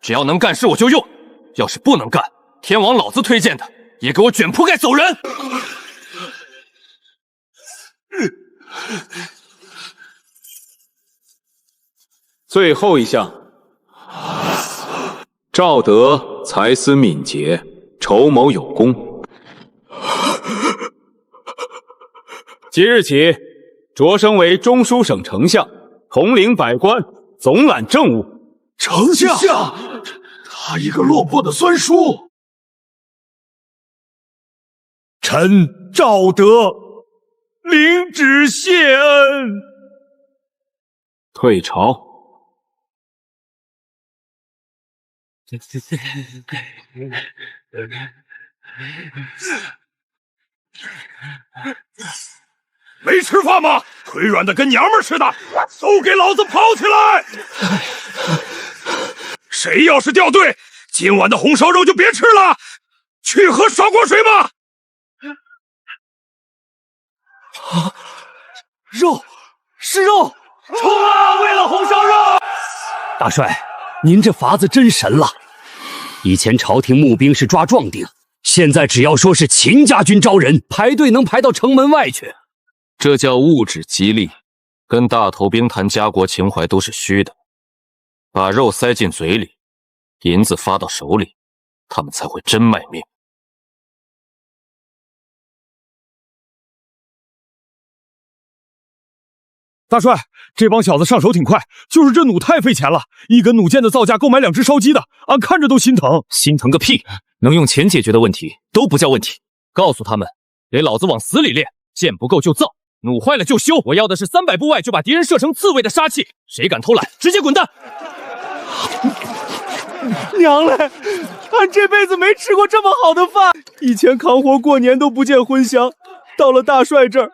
只要能干事我就用，要是不能干，天王老子推荐的也给我卷铺盖走人。最后一项，赵德才思敏捷，筹谋有功。即日起，擢升为中书省丞相，统领百官，总揽政务。丞相，他一个落魄的酸叔。臣赵德领旨谢恩。退朝。没吃饭吗？腿软的跟娘们似的，都给老子跑起来！谁要是掉队，今晚的红烧肉就别吃了，去喝涮锅水吧。肉，是肉，冲啊！为了红烧肉！大帅，您这法子真神了。以前朝廷募兵是抓壮丁，现在只要说是秦家军招人，排队能排到城门外去。这叫物质激励，跟大头兵谈家国情怀都是虚的。把肉塞进嘴里，银子发到手里，他们才会真卖命。大帅，这帮小子上手挺快，就是这弩太费钱了，一根弩箭的造价够买2只烧鸡的，俺看着都心疼。心疼个屁！能用钱解决的问题都不叫问题。告诉他们，给老子往死里练，剑不够就造，弩坏了就修。我要的是300步外就把敌人射成刺猬的杀气，谁敢偷懒，直接滚蛋！娘嘞，俺这辈子没吃过这么好的饭，以前扛活过年都不见荤香，到了大帅这儿，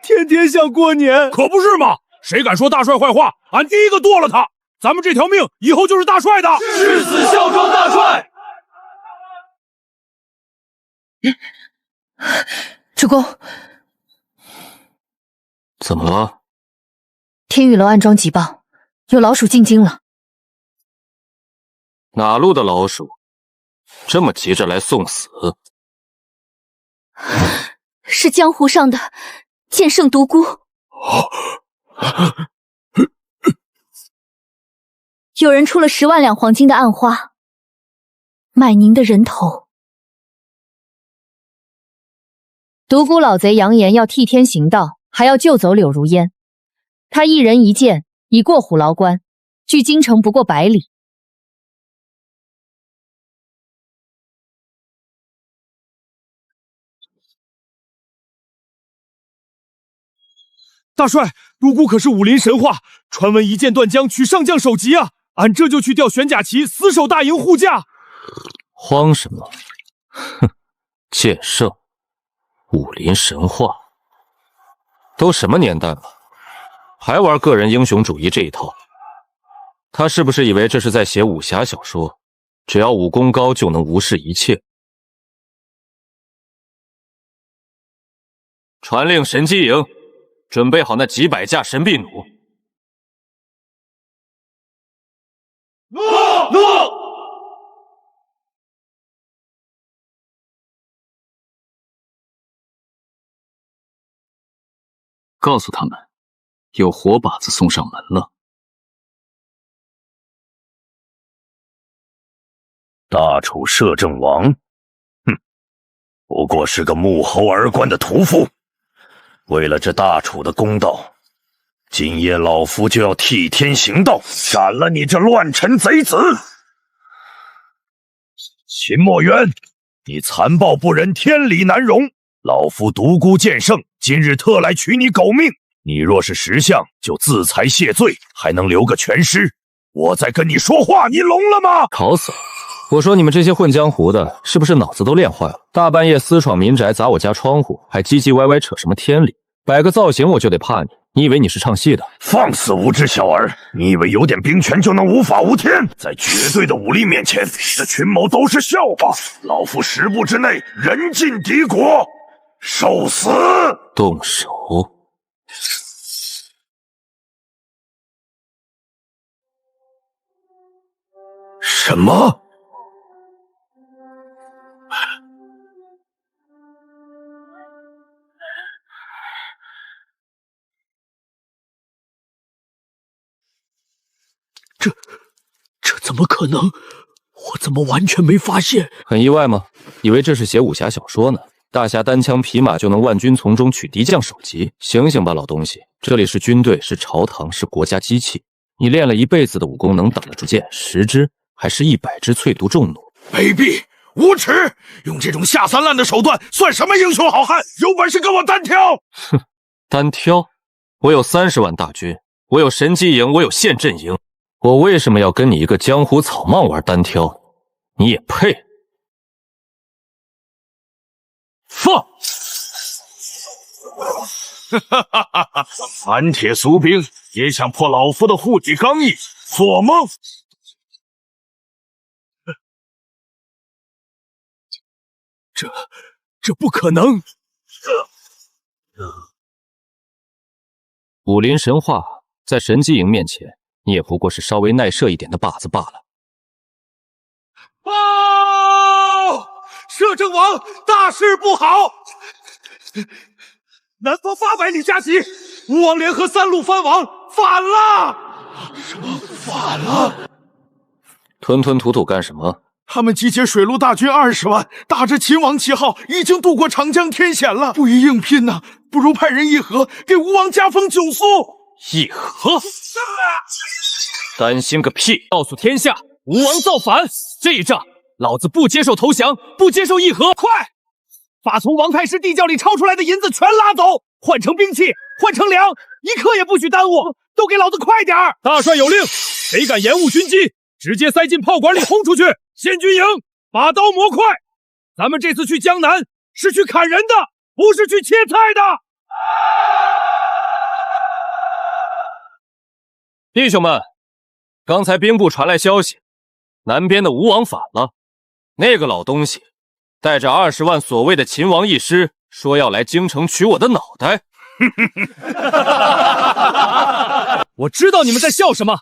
天天想过年。可不是嘛！谁敢说大帅坏话，俺第一个剁了他！咱们这条命以后就是大帅的，誓死效忠大帅！主公，怎么了？天宇楼暗桩急报，有老鼠进京了。哪路的老鼠？这么急着来送死？是江湖上的剑圣独孤。有人出了10万两黄金的暗花，买您的人头。独孤老贼扬言要替天行道，还要救走柳如烟。他一人一剑，已过虎牢关，距京城不过100里。大帅，独孤可是武林神话，传闻一剑断江，取上将首级啊！俺这就去调玄甲旗，死守大营护驾。慌什么？哼，剑圣，武林神话，都什么年代了，还玩个人英雄主义这一套？他是不是以为这是在写武侠小说？只要武功高就能无视一切？传令神机营，准备好那几百架神臂弩。诺！告诉他们，有活靶子送上门了。大楚摄政王，哼，不过是个沐猴而冠的屠夫。为了这大楚的公道，今夜老夫就要替天行道，斩了你这乱臣贼子！秦墨渊，你残暴不仁，天理难容。老夫独孤剑圣今日特来取你狗命。你若是识相，就自裁谢罪，还能留个全尸。我在跟你说话，你聋了吗？考死了！我说你们这些混江湖的，是不是脑子都练坏了？大半夜私闯民宅，砸我家窗户，还唧唧歪歪扯什么天理？摆个造型我就得怕你？你以为你是唱戏的？放肆无知小儿！你以为有点兵权就能无法无天？在绝对的武力面前，你的群谋都是笑话。老夫10步之内人尽敌国，受死！动手！什么？这怎么可能？我怎么完全没发现？很意外吗？以为这是写武侠小说呢？大侠单枪匹马就能万军从中取敌将首级？醒醒吧，老东西！这里是军队，是朝堂，是国家机器。你练了一辈子的武功，能挡得住剑10支，还是100支淬毒重弩？卑鄙无耻！用这种下三滥的手段，算什么英雄好汉？有本事跟我单挑！哼，单挑？我有30万大军，我有神机营，我有县镇营。我为什么要跟你一个江湖草莽玩单挑？你也配？放！哈哈哈哈！寒铁俗兵也想破老夫的护体刚毅，做梦！这不可能！武林神话在神机营面前，你也不过是稍微耐射一点的靶子罢了。报！摄政王，大事不好！南方800里加急，吴王联合3路藩王反了！什么反了？吞吞吐吐干什么？他们集结水陆大军20万，打着秦王旗号，已经渡过长江天险了，不宜硬拼呐，不如派人议和，给吴王加封9宿。议和？担心个屁！告诉天下，吴王造反，这一仗老子不接受投降，不接受议和！快，把从王太师地窖里抄出来的银子全拉走，换成兵器，换成粮，一刻也不许耽误！都给老子快点儿！大帅有令，谁敢延误军机，直接塞进炮管里轰出去！先军营，把刀磨快！咱们这次去江南是去砍人的，不是去切菜的。弟兄们，刚才兵部传来消息，南边的吴王反了。那个老东西带着20万所谓的秦王义师，说要来京城取我的脑袋。我知道你们在笑什么，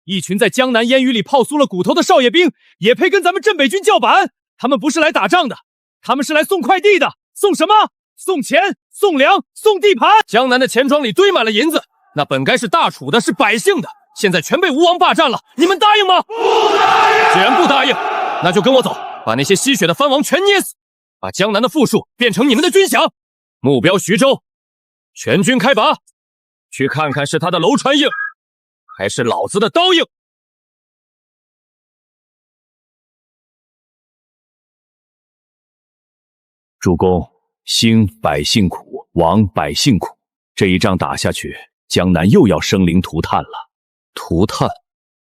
一群在江南烟雨里泡酥了骨头的少爷兵，也配跟咱们镇北军叫板？他们不是来打仗的，他们是来送快递的。送什么？送钱，送粮，送地盘。江南的钱庄里堆满了银子，那本该是大楚的，是百姓的，现在全被吴王霸占了，你们答应吗？不答应！既然不答应，那就跟我走，把那些吸血的藩王全捏死，把江南的富庶变成你们的军饷。目标徐州，全军开拔，去看看是他的楼船硬，还是老子的刀硬。主公，兴百姓苦，亡百姓苦。这一仗打下去，江南又要生灵涂炭了。涂炭？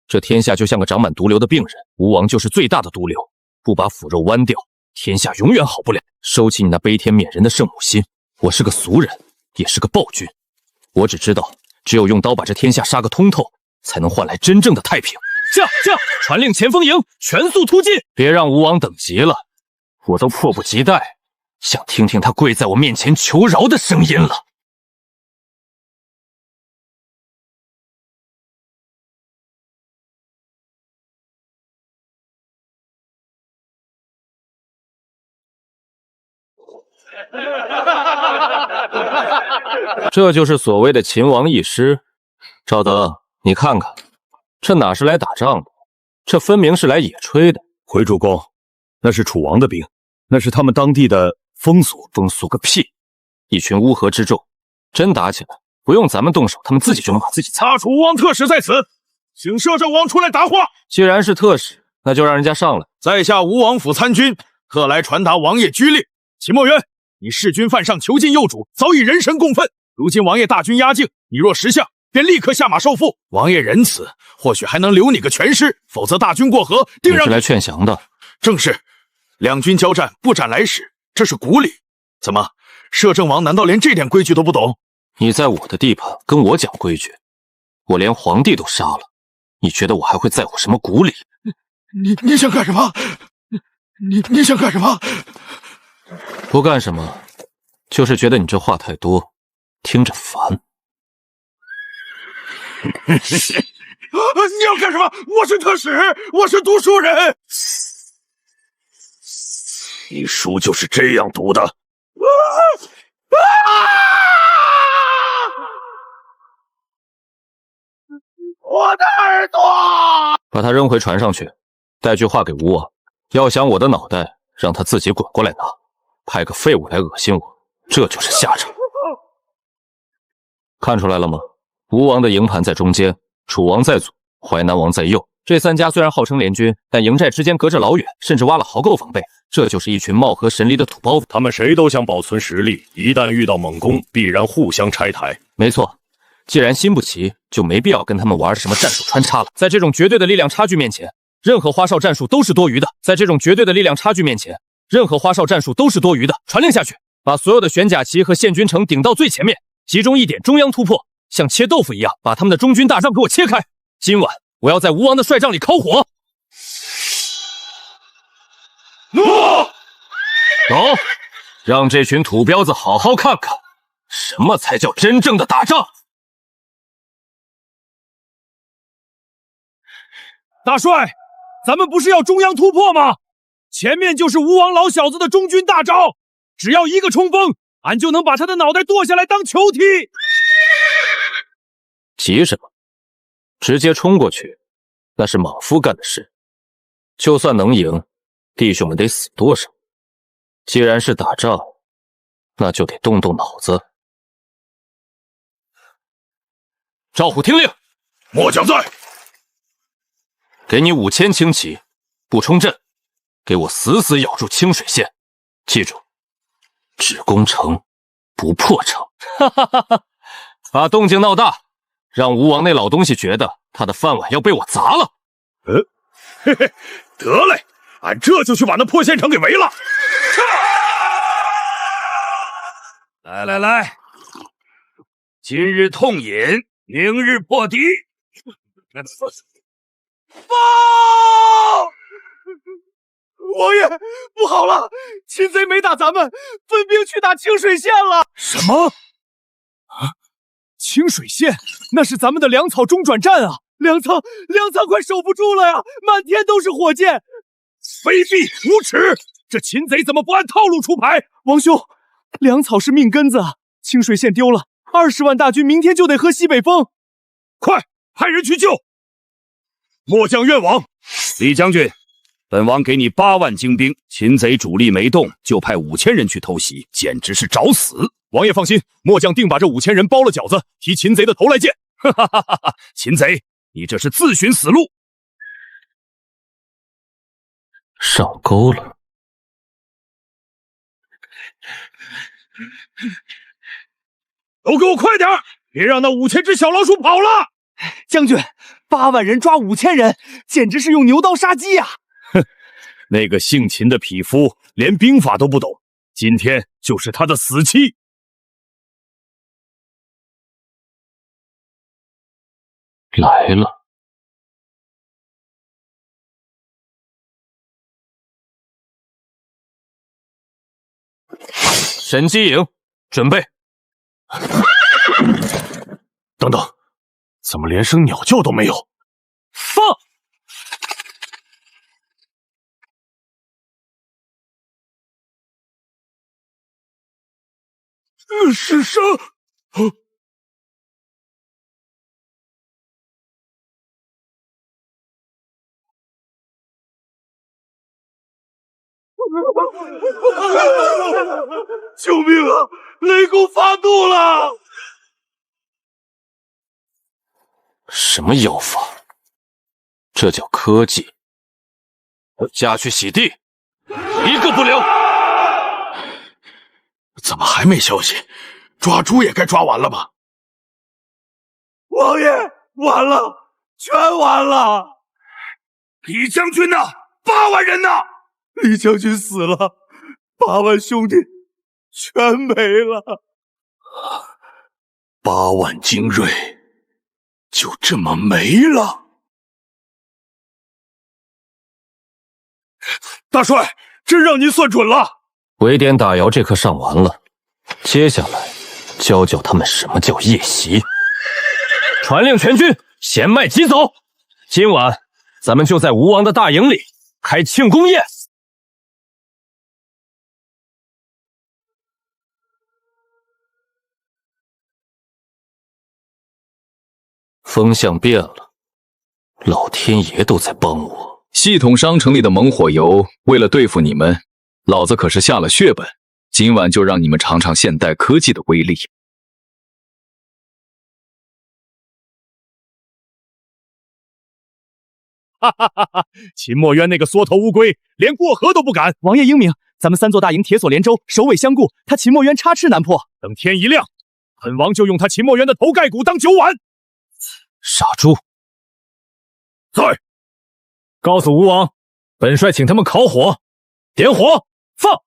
这天下就像个长满毒瘤的病人，吴王就是最大的毒瘤。不把腐肉剜掉，天下永远好不了。收起你那悲天悯人的圣母心。我是个俗人，也是个暴君。我只知道，只有用刀把这天下杀个通透，才能换来真正的太平。驾！传令前锋营，全速突进！别让吴王等急了，我都迫不及待想听听他跪在我面前求饶的声音了。这就是所谓的秦王义师。赵德，你看看，这哪是来打仗的，这分明是来野炊的。回主公，那是楚王的兵，那是他们当地的风俗。风俗个屁！一群乌合之众，真打起来，不用咱们动手，他们自己就能把自己大楚吴王特使在此，请摄政王出来答话。既然是特使，那就让人家上来。在下吴王府参军，特来传达王爷居令。秦墨渊，你弑君犯上，囚禁幼主，早已人神共愤。如今王爷大军压境，你若识相，便立刻下马受缚。王爷仁慈，或许还能留你个全尸，否则大军过河，定让你是来劝降的。正是，两军交战，不斩来使，这是古礼。怎么，摄政王难道连这点规矩都不懂？你在我的地盘跟我讲规矩，我连皇帝都杀了，你觉得我还会在乎什么古礼？你想干什么？你想干什么？不干什么，就是觉得你这话太多，听着烦。你要干什么？我是特使，我是读书人。你书就是这样读的。我的耳朵！把他扔回船上去，带句话给吴王，要想我的脑袋，让他自己滚过来拿，派个废物来恶心我，这就是下场。看出来了吗？吴王的营盘在中间，楚王在左，淮南王在右。这三家虽然号称联军，但营寨之间隔着老远，甚至挖了壕沟防备。这就是一群貌合神离的土包子。他们谁都想保存实力，一旦遇到猛攻，必然互相拆台。没错，既然心不齐，就没必要跟他们玩什么战术穿插了。在这种绝对的力量差距面前，任何花哨战术都是多余的。在这种绝对的力量差距面前，任何花哨战术都是多余的。传令下去，把所有的玄甲旗和宪军城顶到最前面，集中一点中央突破，像切豆腐一样把他们的中军大帐给我切开。今晚我要在吴王的帅帐里烤火。诺！走，让这群土彪子好好看看，什么才叫真正的打仗。大帅，咱们不是要中央突破吗？前面就是吴王老小子的中军大招，只要一个冲锋，俺就能把他的脑袋剁下来当球踢。急什么？直接冲过去，那是莽夫干的事。就算能赢，弟兄们得死多少？既然是打仗，那就得动动脑子。赵虎听令，末将在。给你5000轻骑，不冲阵，给我死死咬住清水县。记住，只攻城，不破城。哈哈哈哈！把动静闹大，让吴王那老东西觉得他的饭碗要被我砸了。嘿嘿，得嘞，俺这就去把那破县城给围了。来来来，今日痛饮，明日破敌。报！王爷，不好了，秦贼没打咱们，分兵去打清水县了。什么？啊！清水县那是咱们的粮草中转站啊！粮仓快守不住了呀！满天都是火箭！卑鄙无耻！这秦贼怎么不按套路出牌？王兄，粮草是命根子啊！清水县丢了，20万大军明天就得喝西北风。快派人去救！末将愿往。李将军，本王给你8万精兵，秦贼主力没动，就派5000人去偷袭，简直是找死！王爷放心，末将定把这5000人包了饺子，提秦贼的头来见。哈哈哈哈！秦贼，你这是自寻死路！上钩了。都给我快点，别让那5000只小老鼠跑了！将军，8万人抓5000人，简直是用牛刀杀鸡呀！哼，那个姓秦的匹夫连兵法都不懂，今天就是他的死期。来了。沈姬颖，准备。等等，怎么连声鸟叫都没有？放！是生。救命啊！雷公发怒了！什么妖法？这叫科技。下去洗地，一个不留。怎么还没消息？抓猪也该抓完了吧？王爷，完了，全完了！李将军呢？8万人呢？李将军死了，8万兄弟全没了。8万精锐就这么没了。大帅，真让您算准了。围点打窑这课上完了，接下来教教他们什么叫夜袭。传令全军，弦麦急走。今晚咱们就在吴王的大营里开庆功宴。风向变了，老天爷都在帮我。系统商城里的猛火油，为了对付你们，老子可是下了血本。今晚就让你们尝尝现代科技的威力。哈哈哈哈！秦墨渊那个缩头乌龟，连过河都不敢。王爷英明，咱们3座大营铁锁连舟，首尾相顾，他秦墨渊插翅难破。等天一亮，本王就用他秦墨渊的头盖骨当酒碗。傻猪，在！告诉吴王，本帅请他们烤火，点火，放！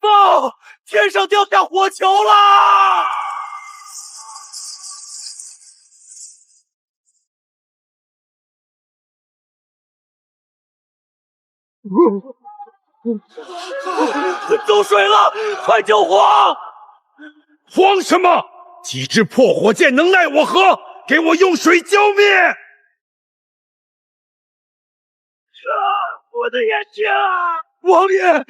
放！天上掉下火球啦！走水了，快救火！慌什么？几支破火箭能奈我何？给我用水浇灭！我的眼睛！王爷，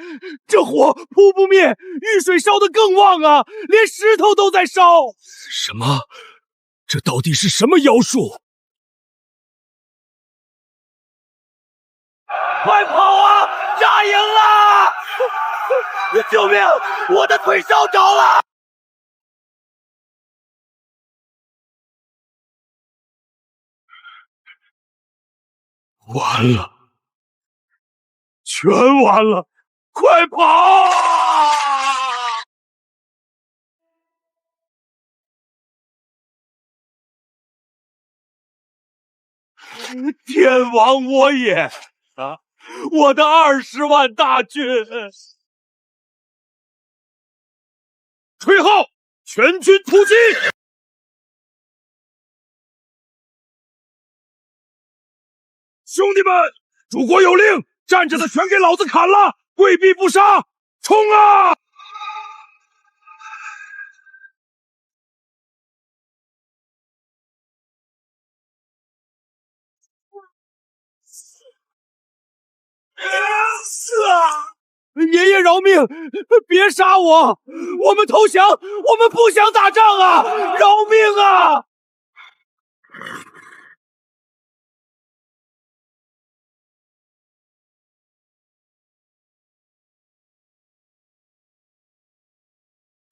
这火扑不灭，遇水烧得更旺啊！连石头都在烧。什么？这到底是什么妖术？快跑啊！扎营了！救命！我的腿烧着了！完了，全完了！快跑！天亡我也！啊，我的20万大军！吹号，全军突击！兄弟们，主国有令，站着的全给老子砍了，跪毙不杀！冲啊！爷爷饶命！别杀我！我们投降！我们不想打仗啊！饶命啊！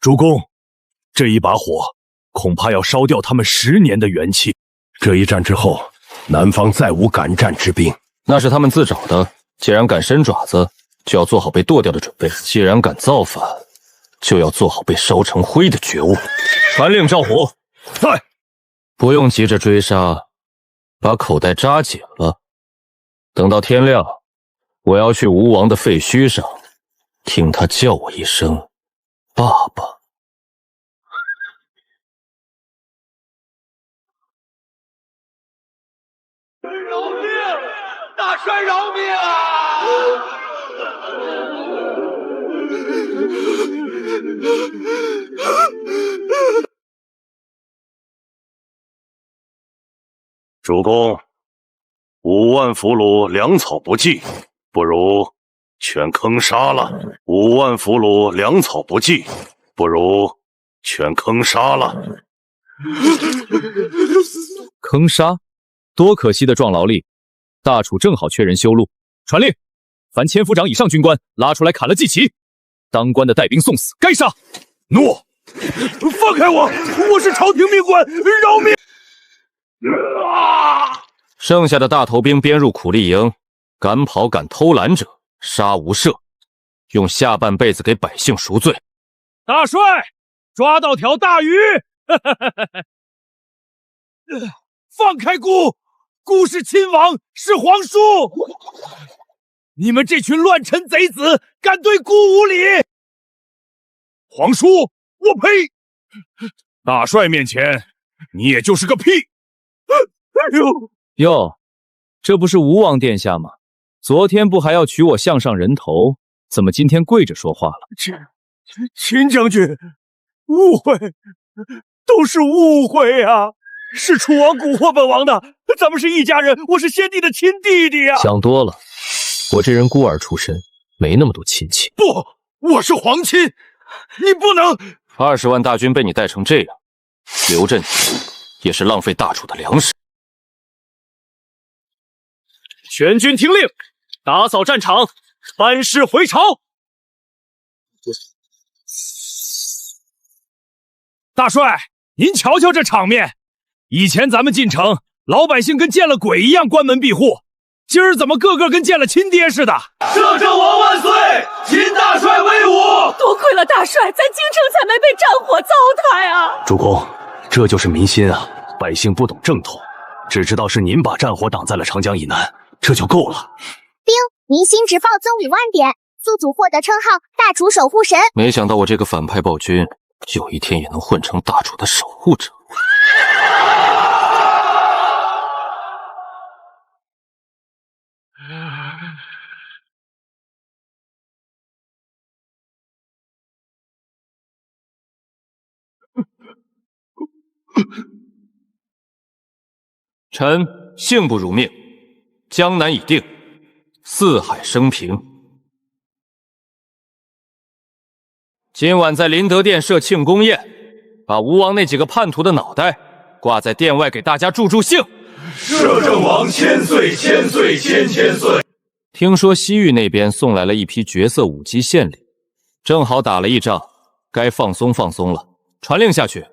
主公，这一把火恐怕要烧掉他们10年的元气。这一战之后，南方再无敢战之兵。那是他们自找的。既然敢伸爪子，就要做好被剁掉的准备；既然敢造反，就要做好被烧成灰的觉悟。传令赵虎，在。不用急着追杀，把口袋扎紧了。等到天亮，我要去吴王的废墟上，听他叫我一声爸爸。饶命！大帅饶命啊！主公，5万俘虏粮草不济，不如全坑杀了。5万俘虏粮草不济，不如全坑杀了。坑杀，多可惜的壮劳力！大楚正好缺人修路，传令，凡千夫长以上军官拉出来砍了祭旗，当官的带兵送死，该杀！诺！放开我！我是朝廷命官，饶命！剩下的大头兵编入苦力营，敢跑敢偷懒者杀无赦，用下半辈子给百姓赎罪。大帅，抓到条大鱼！放开姑！姑是亲王，是皇叔！你们这群乱臣贼子，敢对姑无礼！皇叔，我呸！大帅面前，你也就是个屁！哎呦！哟，这不是吴王殿下吗？昨天不还要取我项上人头，怎么今天跪着说话了？秦将军，误会，都是误会啊！是楚王蛊惑本王的，咱们是一家人，我是先帝的亲弟弟啊！想多了，我这人孤儿出身，没那么多亲戚。不，我是皇亲，你不能！20万大军被你带成这样，留着你也是浪费大楚的粮食。全军听令，打扫战场，班师回朝。大帅，您瞧瞧这场面，以前咱们进城，老百姓跟见了鬼一样关门闭户，今儿怎么个个跟见了亲爹似的？摄政王万岁！秦大帅威武！多亏了大帅，咱京城才没被战火糟蹋啊！主公，这就是民心啊！百姓不懂正统，只知道是您把战火挡在了长江以南，这就够了。兵，民心值暴增5万点，宿主获得称号大楚守护神。没想到我这个反派暴君，有一天也能混成大楚的守护者。臣幸不辱命，江南已定，四海升平。今晚在麟德殿设庆功宴，把吴王那几个叛徒的脑袋挂在殿外，给大家助助兴。摄政王千岁千岁千岁！听说西域那边送来了一批绝色舞姬献礼，正好打了一仗，该放松放松了。传令下去，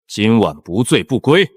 今晚不醉不归。